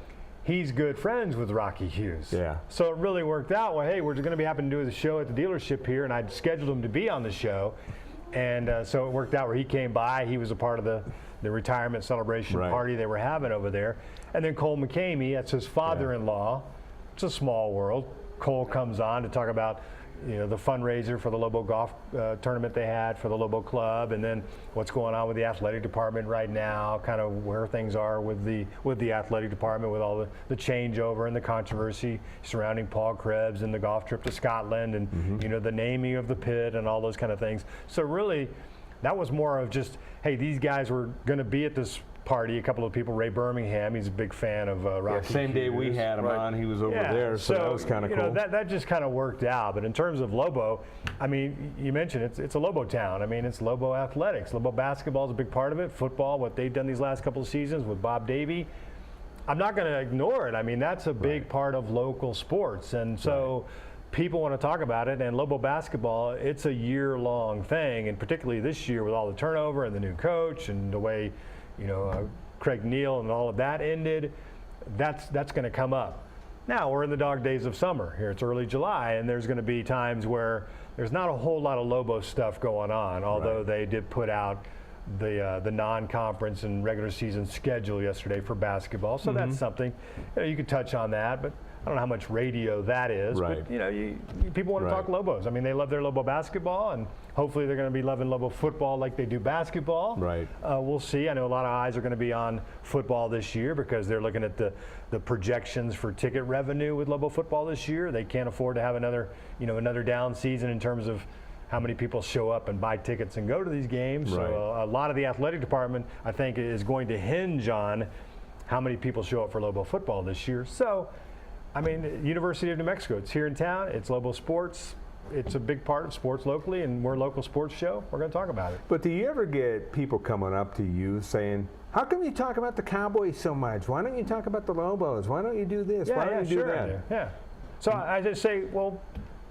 He's good friends with Rocky Hughes. Yeah. So it really worked out. Well, hey, we're going to be happening to do the show at the dealership here, and I'd scheduled him to be on the show. And so it worked out where he came by. He was a part of the retirement celebration party they were having over there. And then Cole McCamey, that's his father-in-law. It's a small world. Cole comes on to talk about the fundraiser for the Lobo golf tournament they had for the Lobo Club, and then what's going on with the athletic department right now, kind of where things are with the athletic department, with all the changeover and the controversy surrounding Paul Krebs and the golf trip to Scotland, and the naming of the pit and all those kind of things. So really, that was more of just, hey, these guys were going to be at this party. A couple of people, Ray Birmingham, he's a big fan of Rocky same day Hughes. we had him on, he was over there, so that was kind of cool. That just kind of worked out. But in terms of Lobo, I mean, you mentioned it's a Lobo town. I mean, it's Lobo athletics. Lobo basketball is a big part of it. Football, what they've done these last couple of seasons with Bob Davie, I'm not going to ignore it. I mean, that's a big part of local sports, and so people want to talk about it. And Lobo basketball, it's a year-long thing, and particularly this year with all the turnover and the new coach and the way Craig Neal and all of that ended, that's going to come up. Now we're in the dog days of summer here. It's early July, and there's going to be times where there's not a whole lot of Lobo stuff going on, although they did put out the non-conference and regular season schedule yesterday for basketball. So that's something, you could touch on that, but I don't know how much radio that is, but people want to talk Lobos. I mean, they love their Lobo basketball, and hopefully they're going to be loving Lobo football like they do basketball. Right. We'll see. I know a lot of eyes are going to be on football this year because they're looking at the projections for ticket revenue with Lobo football this year. They can't afford to have another down season in terms of how many people show up and buy tickets and go to these games. Right. So a lot of the athletic department, I think, is going to hinge on how many people show up for Lobo football this year. So, I mean, University of New Mexico, it's here in town. It's Lobo sports. It's a big part of sports locally, and we're a local sports show. We're going to talk about it. But do you ever get people coming up to you saying, how come you talk about the Cowboys so much? Why don't you talk about the Lobos? Why don't you do this? Why don't you do that? Yeah. So I just say, well,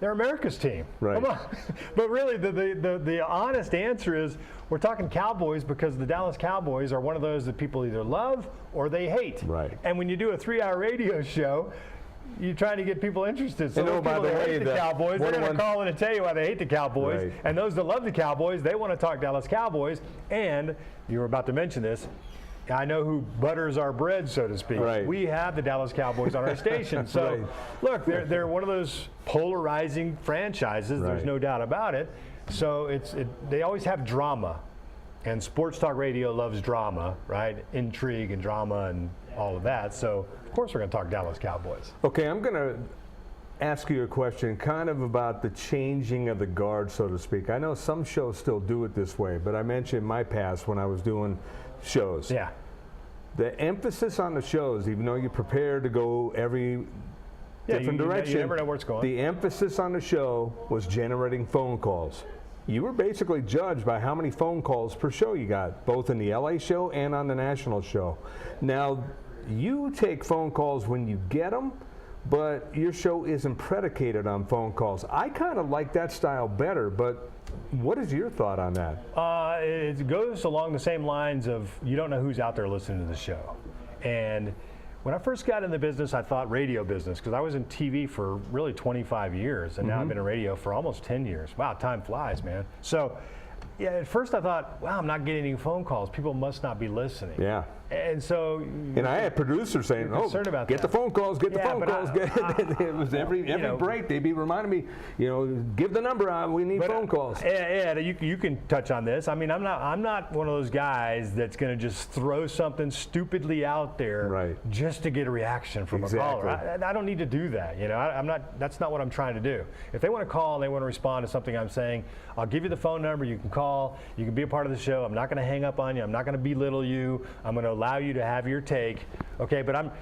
they're America's team. Right. Come on. But really, the honest answer is we're talking Cowboys because the Dallas Cowboys are one of those that people either love or they hate. Right. And when you do a 3-hour radio show, you're trying to get people interested. So those people that hate the Cowboys, they're going to call in and tell you why they hate the Cowboys. Right. And those that love the Cowboys, they want to talk Dallas Cowboys. And you were about to mention this, I know who butters our bread, so to speak. Right. We have the Dallas Cowboys on our station. So, look, they're one of those polarizing franchises. Right. There's no doubt about it. So they always have drama. And sports talk radio loves drama, right? Intrigue and drama and all of that. So, of course, we're going to talk Dallas Cowboys. Okay, I'm going to ask you a question kind of about the changing of the guard, so to speak. I know some shows still do it this way, but I mentioned in my past when I was doing shows. Yeah. The emphasis on the shows, even though you're prepared to go every different direction, you never know where it's going. The emphasis on the show was generating phone calls. You were basically judged by how many phone calls per show you got, both in the LA show and on the national show. Now, you take phone calls when you get them, but your show isn't predicated on phone calls. I kind of like that style better, but what is your thought on that? It goes along the same lines of you don't know who's out there listening to the show. And when I first got in the business, I thought radio business, because I was in TV for really 25 years, and now I've been in radio for almost 10 years. Wow, time flies, man. So Yeah, at first I thought, wow, I'm not getting any phone calls. People must not be listening. Yeah. And so, and I had producers saying, "Oh, about get that. the phone calls, get the phone calls." It was every break they'd be reminding me, give the number out. We need phone calls. Yeah, you can touch on this. I mean, I'm not one of those guys that's going to just throw something stupidly out there just to get a reaction from a caller. I don't need to do that. I'm not. That's not what I'm trying to do. If they want to call and they want to respond to something I'm saying, I'll give you the phone number. You can call. You can be a part of the show. I'm not going to hang up on you. I'm not going to belittle you. I'm going to allow you to have your take. Okay, but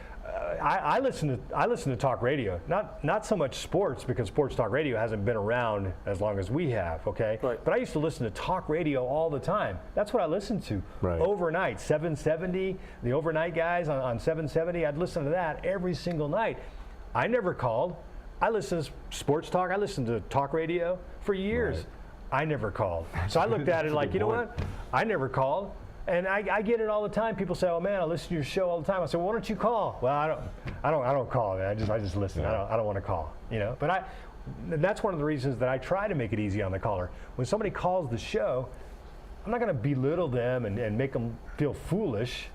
I listen to talk radio. Not so much sports, because sports talk radio hasn't been around as long as we have. Okay, but I used to listen to talk radio all the time. That's what I listened to overnight. 770, the overnight guys on 770. I'd listen to that every single night. I never called. I listened to sports talk. I listened to talk radio for years. I never called. So I looked at it like, you know what? I never called. And I get it all the time. People say, "Oh man, I listen to your show all the time." I say, "Why don't you call?" Well, I don't call, man. I just listen. I don't want to call, But that's one of the reasons that I try to make it easy on the caller. When somebody calls the show, I'm not going to belittle them and make them feel foolish,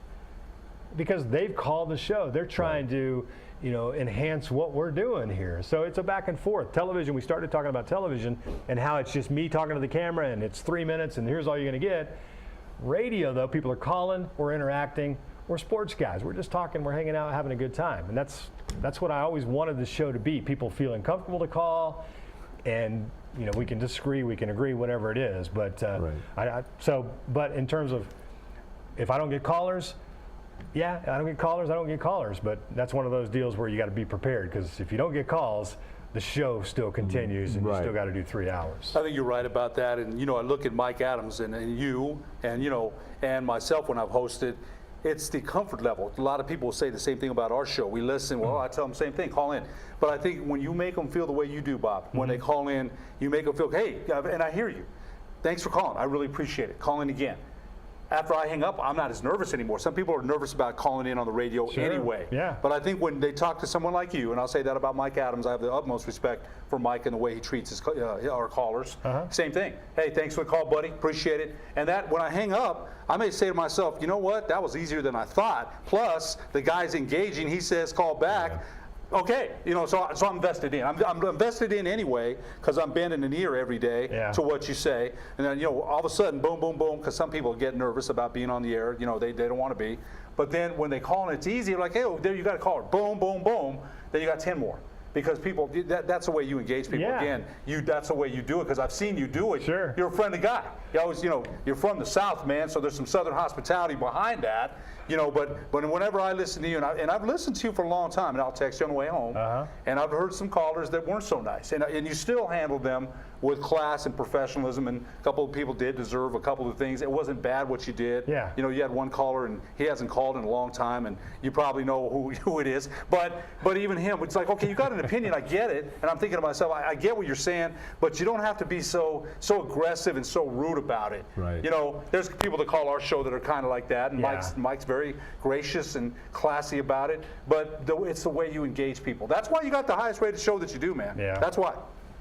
because they've called the show. They're trying to, enhance what we're doing here. So it's a back and forth. Television, we started talking about television and how it's just me talking to the camera and it's 3 minutes and here's all you're going to get. Radio, though, people are calling, we're interacting, we're sports guys. We're just talking, we're hanging out, having a good time. And that's what I always wanted the show to be. People feeling comfortable to call, and we can disagree, we can agree, whatever it is. But but in terms of, if I don't get callers, I don't get callers. But that's one of those deals where you got to be prepared, because if you don't get calls, the show still continues, and you still got to do 3 hours. I think you're right about that. And I look at Mike Adams and you and myself when I've hosted. It's the comfort level. A lot of people say the same thing about our show. We listen. Well, I tell them the same thing. Call in. But I think when you make them feel the way you do, Bob, when they call in, you make them feel, hey, and I hear you. Thanks for calling. I really appreciate it. Call in again. After I hang up, I'm not as nervous anymore. Some people are nervous about calling in on the radio anyway. Yeah. But I think when they talk to someone like you, and I'll say that about Mike Adams, I have the utmost respect for Mike and the way he treats our callers. Same thing. Hey, thanks for the call, buddy. Appreciate it. And that when I hang up, I may say to myself, you know what? That was easier than I thought. Plus, the guy's engaging. He says, call back. Yeah. Okay, so I'm invested in. I'm invested in anyway, because I'm bending an ear every day to what you say. And then, all of a sudden, boom, boom, boom, because some people get nervous about being on the air. They don't want to be. But then when they call and it's easy, like, hey, there you got a caller. Boom, boom, boom. Then you got 10 more. Because people, that's the way you engage people. Yeah. Again, that's the way you do it, because I've seen you do it. Sure. You're a friendly guy. You always, you're from the South, man, so there's some Southern hospitality behind that. But whenever I listen to you, and I've listened to you for a long time, and I'll text you on the way home, and I've heard some callers that weren't so nice, and you still handled them with class and professionalism, and a couple of people did deserve a couple of things. It wasn't bad what you did. Yeah. You had one caller, and he hasn't called in a long time, and you probably know who it is. But even him, it's like, okay, you got an opinion, I get it, and I'm thinking to myself, I get what you're saying, but you don't have to be so aggressive and so rude about it. Right. There's people that call our show that are kind of like that, and Mike's very gracious and classy about it, but it's the way you engage people. That's why you got the highest rated show that you do, man. Yeah. That's why.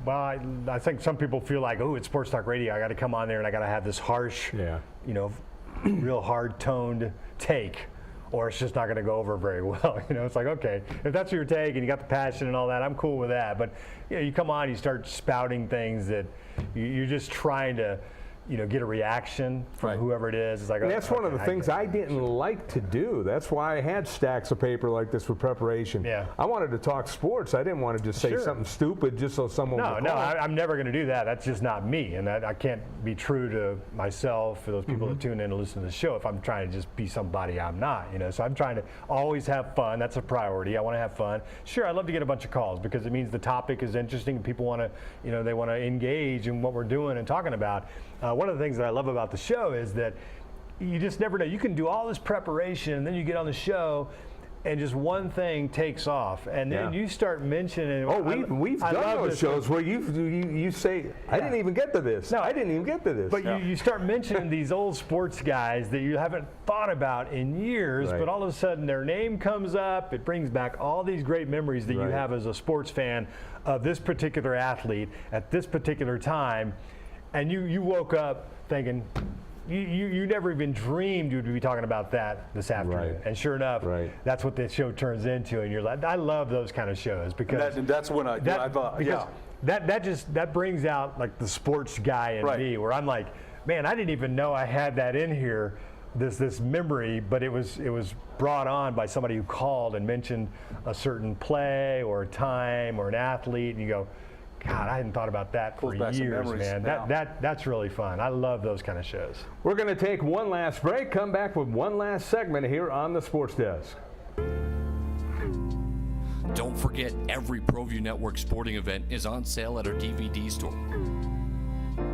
Well, I think some people feel like, oh, it's Sports Talk Radio. I got to come on there and I got to have this harsh, real hard-toned take, or it's just not going to go over very well. It's like, okay, if that's your take and you got the passion and all that, I'm cool with that. But you come on, you start spouting things that you're just trying to, get a reaction from whoever it is. It's like, and that's one of the things I didn't like to do. That's why I had stacks of paper like this for preparation. Yeah. I wanted to talk sports. I didn't want to just say something stupid just so someone would call. I'm never going to do that. That's just not me. And I can't be true to myself, for those people that tune in and listen to the show, if I'm trying to just be somebody I'm not. So I'm trying to always have fun. That's a priority. I want to have fun. Sure, I'd love to get a bunch of calls, because it means the topic is interesting and people want to, they want to engage in what we're doing and talking about. One of the things that I love about the show is that you just never know. You can do all this preparation, and then you get on the show, and just one thing takes off, and then you start mentioning. Oh, we've done those shows where you say, I didn't even get to this. No, I didn't even get to this. But you start mentioning these old sports guys that you haven't thought about in years, but all of a sudden their name comes up. It brings back all these great memories that you have as a sports fan of this particular athlete at this particular time. And you woke up thinking, you never even dreamed you'd be talking about that this afternoon. Right. And sure enough, That's what the show turns into. And you're like, I love those kind of shows because that's when that brings out like the sports guy in me, where I'm like, man, I didn't even know I had that in here, this memory, but it was brought on by somebody who called and mentioned a certain play or a time or an athlete, and you go, God, I hadn't thought about that for years, man. That's really fun. I love those kind of shows. We're going to take one last break, come back with one last segment here on the Sports Desk. Don't forget, every Proview Network sporting event is on sale at our DVD store.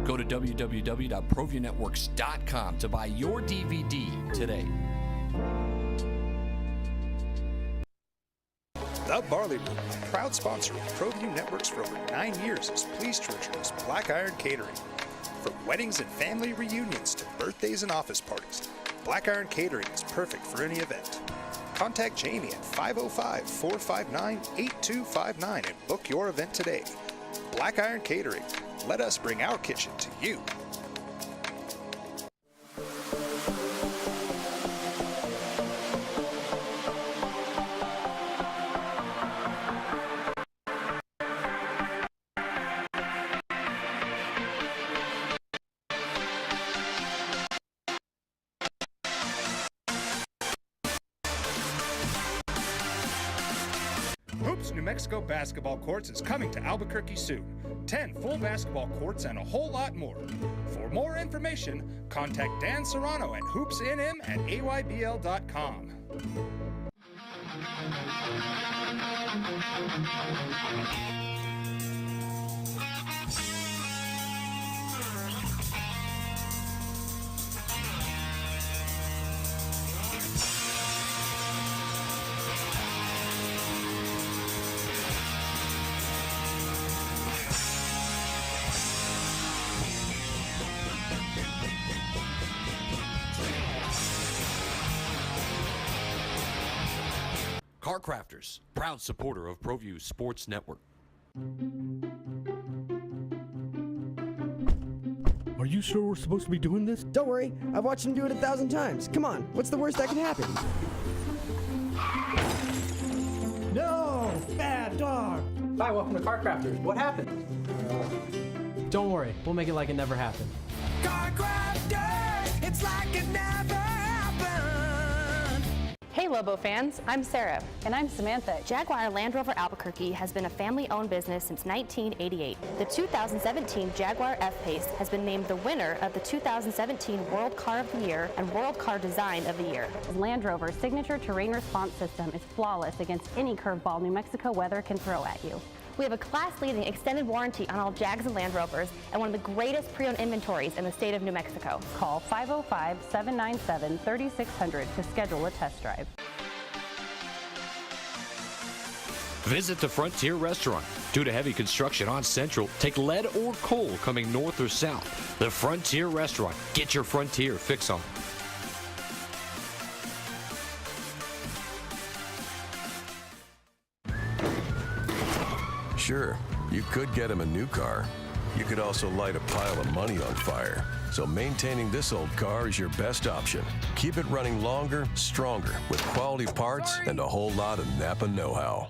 Go to www.proviewNetworks.com to buy your DVD today. The Barley Room, proud sponsor of Proview Networks for over 9 years, is pleased to introduce Black Iron Catering. From weddings and family reunions to birthdays and office parties, Black Iron Catering is perfect for any event. Contact Jamie at 505-459-8259 and book your event today. Black Iron Catering. Let us bring our kitchen to you. Hoops New Mexico Basketball Courts is coming to Albuquerque soon. 10 full basketball courts and a whole lot more. For more information, contact Dan Serrano at hoopsnm@aybl.com. Car Crafters, proud supporter of Proview Sports Network. Are you sure we're supposed to be doing this? Don't worry, I've watched him do it 1,000 times. Come on, what's the worst that can happen? No! Bad dog! Hi, welcome to Car Crafters. What happened? Don't worry, we'll make it like it never happened. Car Crafters, it's like it never happened. Hey Lobo fans, I'm Sarah. And I'm Samantha. Jaguar Land Rover Albuquerque has been a family-owned business since 1988. The 2017 Jaguar F-Pace has been named the winner of the 2017 World Car of the Year and World Car Design of the Year. Land Rover's signature terrain response system is flawless against any curveball New Mexico weather can throw at you. We have a class-leading extended warranty on all Jags and Land Rovers and one of the greatest pre-owned inventories in the state of New Mexico. Call 505-797-3600 to schedule a test drive. Visit the Frontier Restaurant. Due to heavy construction on Central, take lead or coal coming north or south. The Frontier Restaurant. Get your Frontier fix on. Sure, you could get him a new car. You could also light a pile of money on fire. So maintaining this old car is your best option. Keep it running longer, stronger, with quality parts and a whole lot of Napa know-how.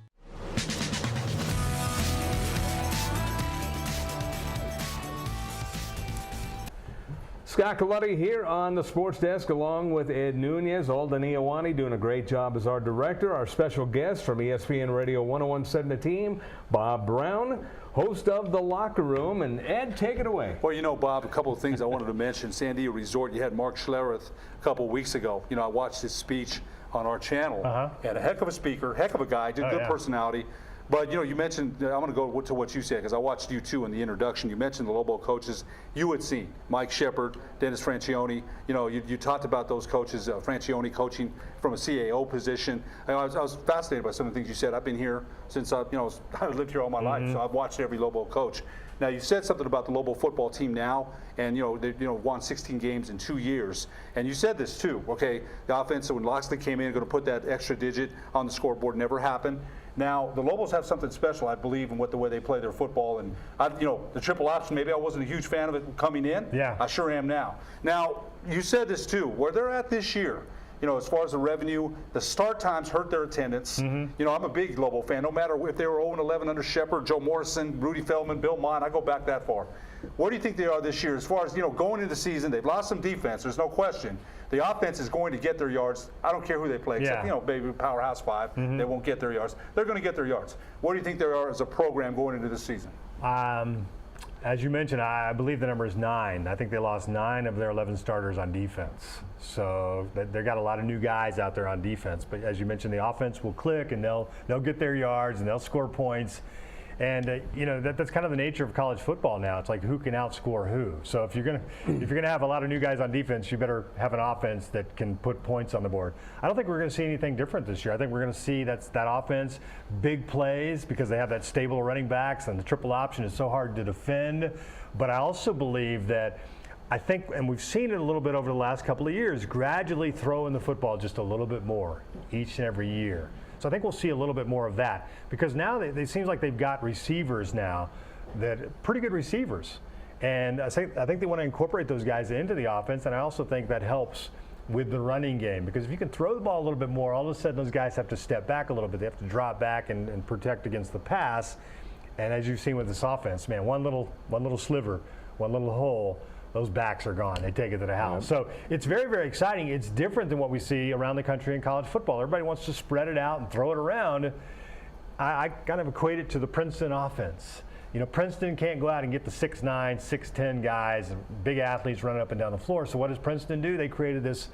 Scott Coletti here on the Sports Desk along with Ed Nunez. Alden Iowani doing a great job as our director. Our special guest from ESPN Radio 101.7 The Team, Bob Brown, host of The Locker Room. And Ed, take it away. Well, you know, Bob, a couple of things I wanted to mention. Sandia Resort, you had Mark Schlereth a couple of weeks ago. You know, I watched his speech on our channel. And a heck of a speaker, heck of a guy, just good personality. But, you know, you mentioned, I want to go to what you said, because I watched you, too, in the introduction. You mentioned the Lobo coaches you had seen, Mike Shepard, Dennis Francione. You know, you talked about those coaches, Francione coaching from a CAO position. I was fascinated by some of the things you said. I've been here since, I've lived here all my life, so I've watched every Lobo coach. Now, you said something about the Lobo football team now, and, they won 16 games in 2 years. And you said this, too, okay? The offense, when Loxley came in, going to put that extra digit on the scoreboard, never happened. Now, the Lobos have something special, I believe, in the way they play their football. And, the triple option, maybe I wasn't a huge fan of it coming in. Yeah. I sure am now. Now, you said this too, where they're at this year, as far as the revenue, the start times hurt their attendance. I'm a big Lobo fan. No matter if they were 0-11 under Shepard, Joe Morrison, Rudy Feldman, Bill Mott, I go back that far. Where do you think they are this year? As far as, going into the season, they've lost some defense. There's no question. The offense is going to get their yards. I don't care who they play, except, maybe Powerhouse 5. They won't get their yards. They're going to get their yards. Where do you think they are as a program going into this season? As you mentioned, I believe the number is 9. I think they lost 9 of their 11 starters on defense. So they've got a lot of new guys out there on defense. But as you mentioned, the offense will click and they'll get their yards and they'll score points. And that's kind of the nature of college football now. It's like who can outscore who. So if you're gonna have a lot of new guys on defense, you better have an offense that can put points on the board. I don't think we're going to see anything different this year. I think we're going to see that offense, big plays because they have that stable running backs, and the triple option is so hard to defend. But I also believe that and we've seen it a little bit over the last couple of years, gradually throwing the football just a little bit more each and every year. So I think we'll see a little bit more of that because now it seems like they've got receivers now pretty good receivers. And I think they want to incorporate those guys into the offense, and I also think that helps with the running game because if you can throw the ball a little bit more, all of a sudden those guys have to step back a little bit. They have to drop back and protect against the pass. And as you've seen with this offense, man, one little sliver, one little hole, those backs are gone. They take it to the house. So it's very, very exciting. It's different than what we see around the country in college football. Everybody wants to spread it out and throw it around. I kind of equate it to the Princeton offense. Princeton can't go out and get the 6'9", 6'10" guys, big athletes running up and down the floor. So what does Princeton do? They created this,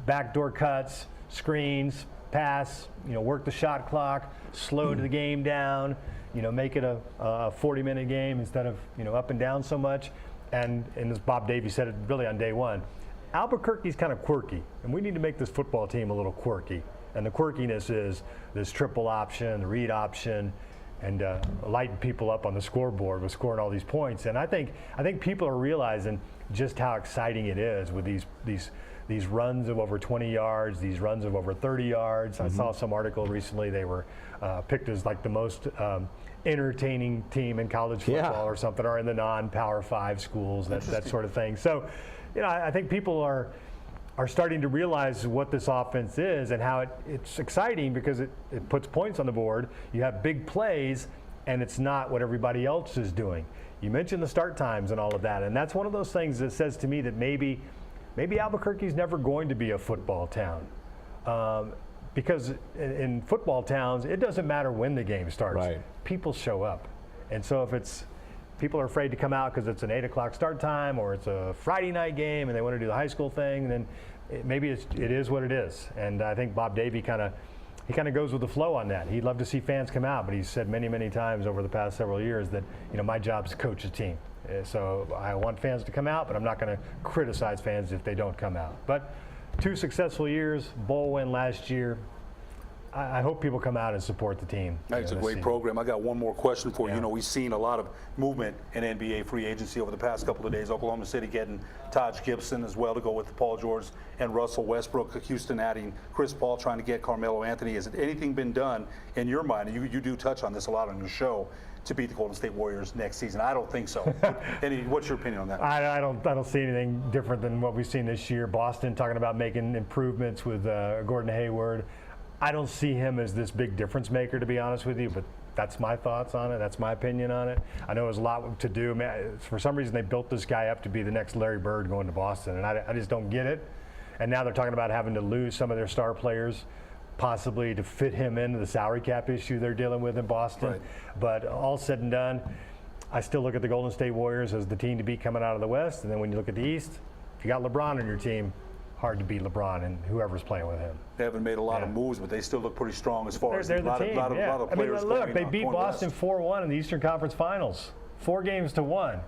backdoor cuts, screens, pass, work the shot clock, slow the game down, make it a 40-minute game instead of, up and down so much. And as Bob Davie said it really on day one, Albuquerque's kind of quirky, and we need to make this football team a little quirky. And the quirkiness is this triple option, the read option, and lighting people up on the scoreboard with scoring all these points. And I think people are realizing just how exciting it is with these runs of over 20 yards, these runs of over 30 yards. I saw some article recently they were picked as like the most entertaining team in college football or something, or in the non-Power 5 schools, that sort of thing. So, I think people are starting to realize what this offense is and how it's exciting because it puts points on the board. You have big plays, and it's not what everybody else is doing. You mentioned the start times and all of that, and that's one of those things that says to me that maybe Albuquerque's never going to be a football town. Because in football towns, it doesn't matter when the game starts. Right. People show up. And so if people are afraid to come out because it's an 8 o'clock start time or it's a Friday night game and they want to do the high school thing, then maybe it is what it is. And I think Bob Davie kind of goes with the flow on that. He'd love to see fans come out, but he's said many, many times over the past several years that, my job is to coach a team. So I want fans to come out, but I'm not going to criticize fans if they don't come out. But 2 successful years, bowl win last year. I hope people come out and support the team. It's a great program. I got one more question for you. We've seen a lot of movement in NBA free agency over the past couple of days. Oklahoma City getting Taj Gibson as well to go with Paul George and Russell Westbrook. Houston adding Chris Paul, trying to get Carmelo Anthony. Has anything been done in your mind? And you do touch on this a lot on your show, to beat the Golden State Warriors next season? I don't think so. What's your opinion on that? I don't see anything different than what we've seen this year. Boston talking about making improvements with Gordon Hayward. I don't see him as this big difference maker, to be honest with you, but that's my thoughts on it. That's my opinion on it. I know there's a lot to do. For some reason, they built this guy up to be the next Larry Bird going to Boston, and I just don't get it. And now they're talking about having to lose some of their star players, possibly to fit him into the salary cap issue they're dealing with in Boston. Right. But all said and done, I still look at the Golden State Warriors as the team to beat coming out of the West. And then when you look at the East, if you got LeBron on your team, hard to beat LeBron and whoever's playing with him. They haven't made a lot of moves, but they still look pretty strong as far as they're a lot of players. Look, they beat Boston 4-1 in the Eastern Conference Finals, 4-1.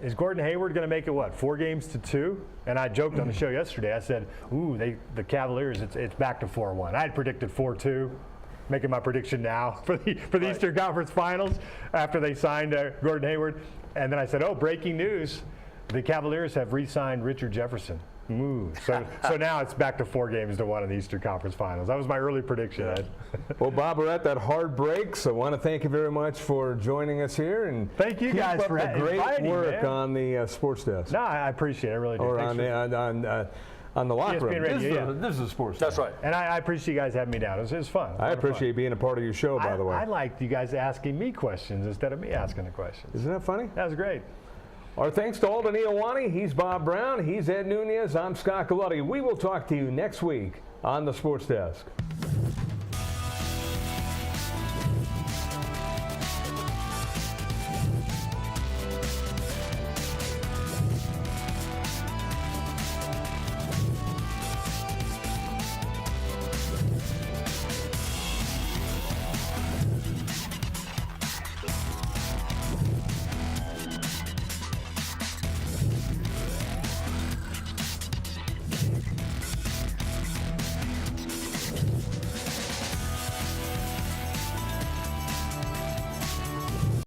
Is Gordon Hayward going to make it 4-2? And I joked on the show yesterday. I said, the Cavaliers, it's back to 4-1. I had predicted 4-2. Making my prediction now for the Eastern Conference Finals after they signed Gordon Hayward. And then I said, breaking news, the Cavaliers have re-signed Richard Jefferson. So now it's back to 4 games to 1 in the Eastern Conference Finals. That was my early prediction. Well, Bob, we're at that hard break, so I want to thank you very much for joining us here, and thank you guys for the great inviting work me, on the sports desk. No, I appreciate it. I really do. Or on the locker room. Radio, this is a sports. That's right. And I appreciate you guys having me down. It was fun. I appreciate being a part of your show, by the way. I liked you guys asking me questions instead of me asking the questions. Isn't that funny? That was great. Our thanks to Alden Iowani. He's Bob Brown. He's Ed Nunez. I'm Scott Galletti. We will talk to you next week on the Sports Desk.